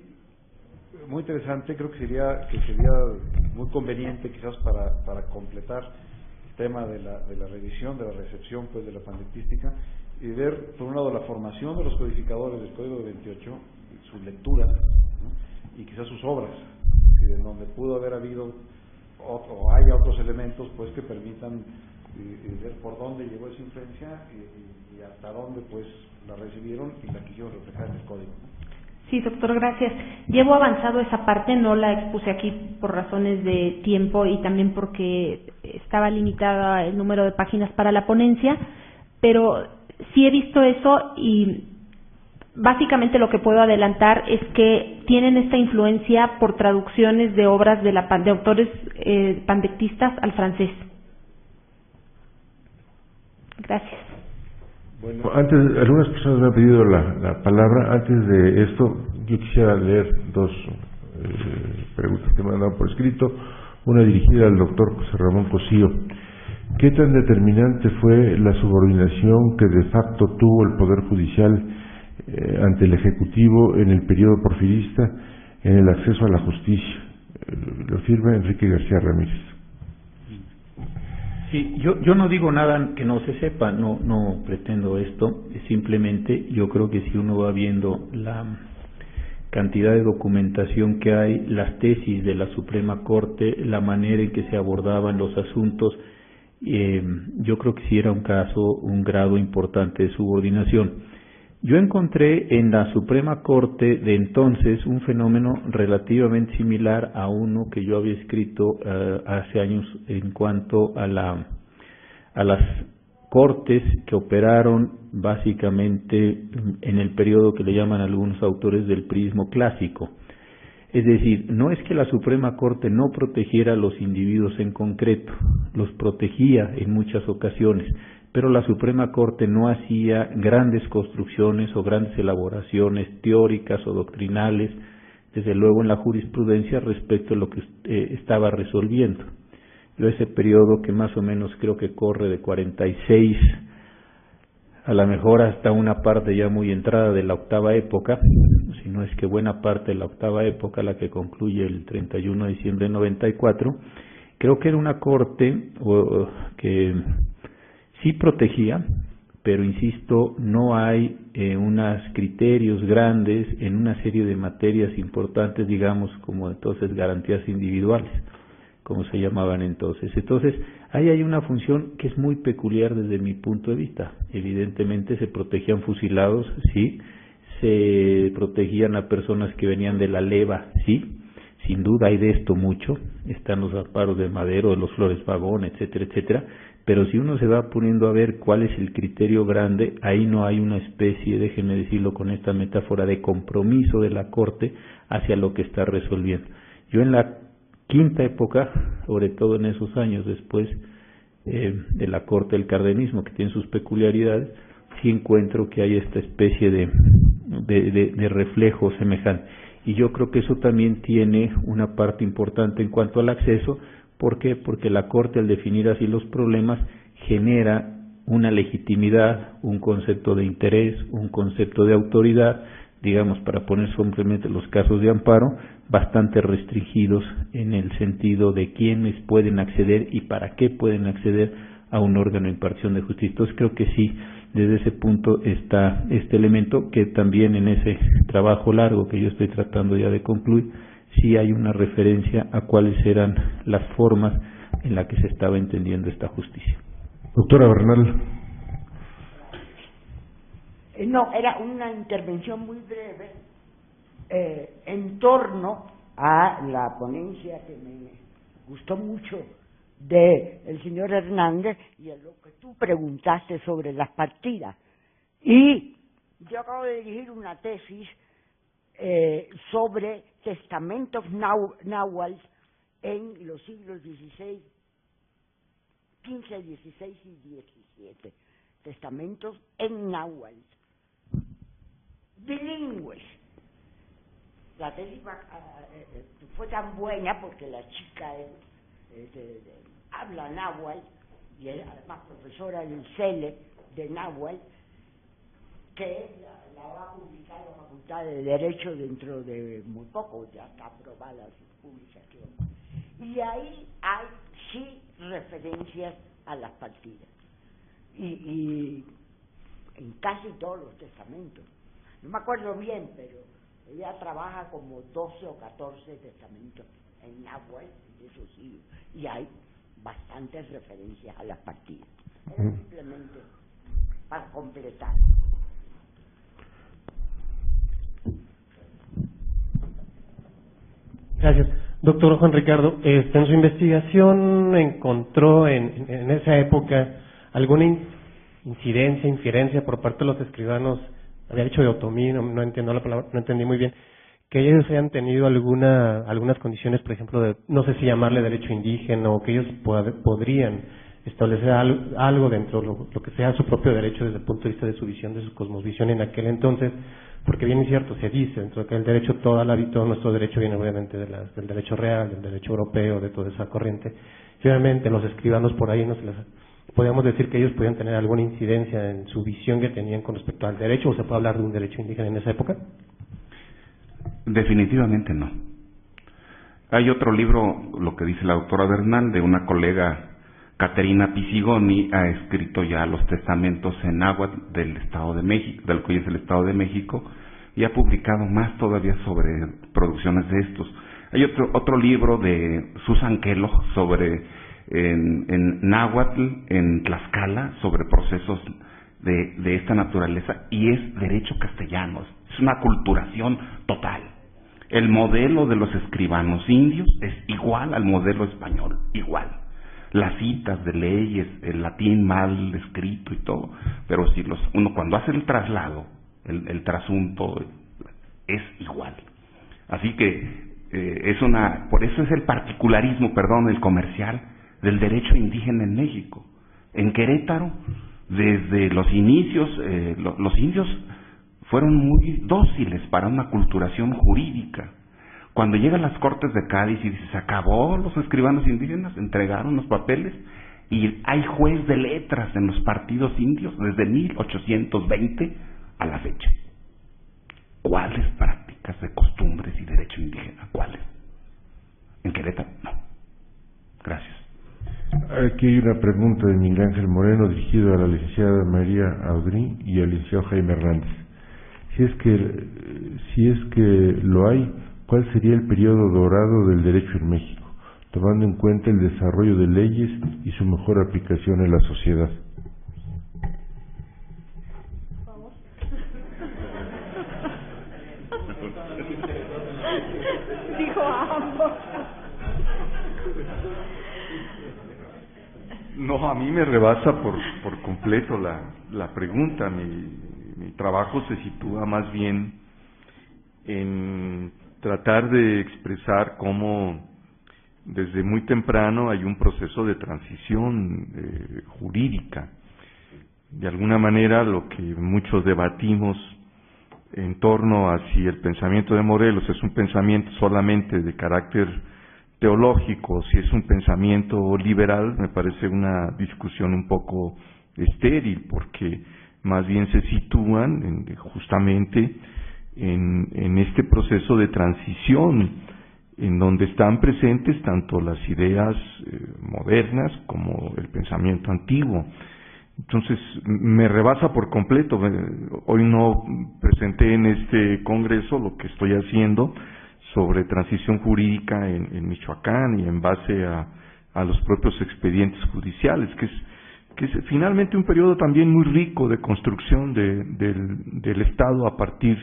muy interesante, creo que sería muy conveniente quizás para completar el tema de la revisión, de la recepción pues de la pandectística, y ver por un lado la formación de los codificadores del Código de 28, sus lecturas, ¿no? Y quizás sus obras, y de donde pudo haber habido o haya otros elementos pues que permitan ver por dónde llegó esa influencia y hasta dónde pues la recibieron y la quisieron reflejar en el código. Sí, doctor, gracias. Llevo avanzado esa parte, no la expuse aquí por razones de tiempo y también porque estaba limitada el número de páginas para la ponencia, pero sí he visto eso y básicamente lo que puedo adelantar es que tienen esta influencia por traducciones de obras de autores pandectistas al francés. Gracias. Bueno, antes, algunas personas me han pedido la palabra. Antes de esto, yo quisiera leer dos preguntas que me han dado por escrito. Una dirigida al doctor José Ramón Cosío. ¿Qué tan determinante fue la subordinación que de facto tuvo el Poder Judicial ante el Ejecutivo en el periodo porfirista en el acceso a la justicia? Lo firma Enrique García Ramírez. Sí, yo no digo nada que no se sepa, no pretendo esto, simplemente yo creo que si uno va viendo la cantidad de documentación que hay, las tesis de la Suprema Corte, la manera en que se abordaban los asuntos, yo creo que sí era un grado importante de subordinación. Yo encontré en la Suprema Corte de entonces un fenómeno relativamente similar a uno que yo había escrito hace años en cuanto a las cortes que operaron básicamente en el periodo que le llaman algunos autores del priismo clásico. Es decir, no es que la Suprema Corte no protegiera a los individuos en concreto, los protegía en muchas ocasiones, pero la Suprema Corte no hacía grandes construcciones o grandes elaboraciones teóricas o doctrinales, desde luego en la jurisprudencia respecto a lo que estaba resolviendo. Yo ese periodo que más o menos creo que corre de 46, a lo mejor hasta una parte ya muy entrada de la octava época, si no es que buena parte de la octava época, la que concluye el 31 de diciembre de 94, creo que era una corte que sí protegía, pero insisto, no hay unos criterios grandes en una serie de materias importantes, digamos, como entonces garantías individuales, como se llamaban entonces. Entonces, ahí hay una función que es muy peculiar desde mi punto de vista. Evidentemente se protegían fusilados, sí, se protegían a personas que venían de la leva, sí, sin duda hay de esto mucho, están los amparos de Madero, de los Flores Pavón, etcétera, etcétera, Pero si uno se va poniendo a ver cuál es el criterio grande, ahí no hay una especie, déjenme decirlo con esta metáfora, de compromiso de la Corte hacia lo que está resolviendo. Yo en la quinta época, sobre todo en esos años después de la Corte del Cardenismo, que tiene sus peculiaridades, sí encuentro que hay esta especie de reflejo semejante. Y yo creo que eso también tiene una parte importante en cuanto al acceso. ¿Por qué? Porque la Corte, al definir así los problemas, genera una legitimidad, un concepto de interés, un concepto de autoridad, digamos, para poner simplemente los casos de amparo, bastante restringidos en el sentido de quiénes pueden acceder y para qué pueden acceder a un órgano de impartición de justicia. Entonces creo que sí, desde ese punto está este elemento, que también en ese trabajo largo que yo estoy tratando ya de concluir, sí hay una referencia a cuáles eran las formas en las que se estaba entendiendo esta justicia. Doctora Bernal. No, era una intervención muy breve en torno a la ponencia que me gustó mucho del señor Hernández y a lo que tú preguntaste sobre las partidas. Y yo acabo de dirigir una tesis sobre testamentos náhuatl en los siglos XVI, XV, XVI y XVII. Testamentos en náhuatl, bilingües. La tesis fue tan buena porque la chica habla náhuatl y es además profesora del CELE de náhuatl, que la va a publicar la Facultad de Derecho dentro de muy poco, ya está aprobada su publicación. Y ahí hay sí referencias a las partidas. Y en casi todos los testamentos. No me acuerdo bien, pero ella trabaja como 12 o 14 testamentos en náhuatl, eso sí, y hay bastantes referencias a las partidas. Era simplemente para completar. Gracias. Doctor Juan Ricardo, en su investigación encontró en esa época alguna incidencia, inferencia por parte de los escribanos, había dicho de otomí, no entiendo la palabra, no entendí muy bien, que ellos hayan tenido algunas condiciones, por ejemplo, de, no sé si llamarle derecho indígena, o que ellos podrían establecer algo dentro de lo que sea su propio derecho desde el punto de vista de su visión, de su cosmovisión en aquel entonces, porque bien es cierto, se dice dentro de que el derecho, todo nuestro derecho viene obviamente del derecho real, del derecho europeo, de toda esa corriente, y obviamente los escribanos por ahí podríamos decir que ellos podían tener alguna incidencia en su visión que tenían con respecto al derecho, o se puede hablar de un derecho indígena en esa época. Definitivamente no. Hay otro libro, lo que dice la doctora Bernal, de una colega, Caterina Pisigoni, ha escrito ya los testamentos en náhuatl del Estado de México, del que es el Estado de México, y ha publicado más todavía sobre producciones de estos. Hay otro libro de Susan Kellogg sobre en náhuatl, en Tlaxcala, sobre procesos de esta naturaleza, y es derecho castellano, es una aculturación total. El modelo de los escribanos indios es igual al modelo español, igual. Las citas de leyes, el latín mal escrito y todo, pero si uno cuando hace el traslado, el trasunto es igual. Así que por eso es el particularismo, el comercial del derecho indígena en México. En Querétaro, desde los inicios, los indios fueron muy dóciles para una aculturación jurídica. Cuando llegan las Cortes de Cádiz y dice, se acabó los escribanos indígenas, entregaron los papeles, y hay juez de letras en los partidos indios desde 1820 a la fecha. ¿Cuáles prácticas de costumbres y derecho indígena? ¿Cuáles? En Querétaro, no. Gracias. Aquí hay una pregunta de Miguel Ángel Moreno dirigida a la licenciada María Audry y al licenciado Jaime Hernández. Si es que lo hay, ¿cuál sería el periodo dorado del derecho en México, tomando en cuenta el desarrollo de leyes y su mejor aplicación en la sociedad? Dijo ambos. No, a mí me rebasa por completo la pregunta. Mi trabajo se sitúa más bien en tratar de expresar cómo desde muy temprano hay un proceso de transición jurídica. De alguna manera, lo que muchos debatimos en torno a si el pensamiento de Morelos es un pensamiento solamente de carácter teológico, si es un pensamiento liberal, me parece una discusión un poco estéril, porque más bien se sitúan justamente en este proceso de transición, en donde están presentes tanto las ideas modernas como el pensamiento antiguo. Entonces, me rebasa por completo. Hoy no presenté en este congreso lo que estoy haciendo sobre transición jurídica en Michoacán y en base a los propios expedientes judiciales, que es finalmente un periodo también muy rico de construcción del Estado a partir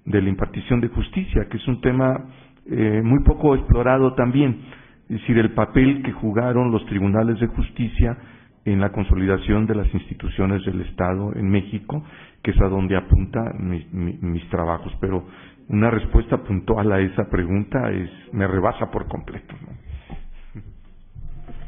de la impartición de justicia, que es un tema muy poco explorado también, es decir, el papel que jugaron los tribunales de justicia en la consolidación de las instituciones del Estado en México, que es a donde apunta mis trabajos. Pero una respuesta puntual a esa pregunta me rebasa por completo, ¿no?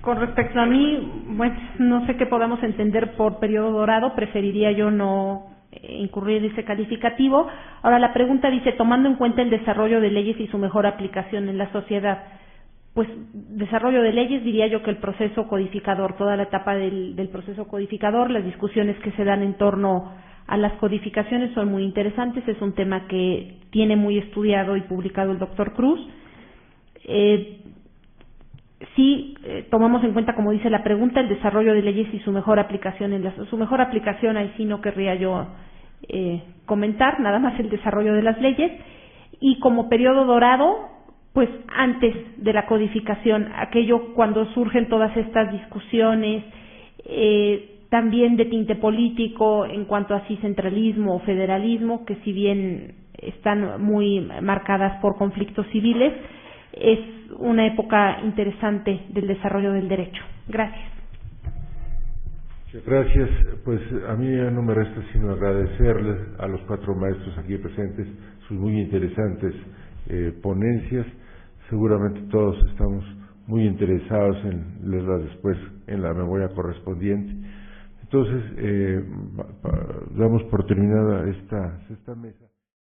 Con respecto a mí, pues no sé qué podamos entender por periodo dorado, preferiría yo no incurrir en ese calificativo. Ahora la pregunta dice, tomando en cuenta el desarrollo de leyes y su mejor aplicación en la sociedad, pues desarrollo de leyes, diría yo que el proceso codificador, toda la etapa del proceso codificador, las discusiones que se dan en torno a las codificaciones son muy interesantes, es un tema que tiene muy estudiado y publicado el doctor Cruz. Sí, tomamos en cuenta, como dice la pregunta, el desarrollo de leyes y su mejor aplicación su mejor aplicación, ahí sí no querría yo comentar, nada más el desarrollo de las leyes. Y como periodo dorado, pues antes de la codificación, aquello cuando surgen todas estas discusiones, también de tinte político en cuanto a si centralismo o federalismo, que si bien están muy marcadas por conflictos civiles, es una época interesante del desarrollo del derecho. Gracias. Muchas gracias. Pues a mí ya no me resta sino agradecerles a los 4 maestros aquí presentes sus muy interesantes ponencias. Seguramente todos estamos muy interesados en leerlas después en la memoria correspondiente. Entonces, damos por terminada esta mesa.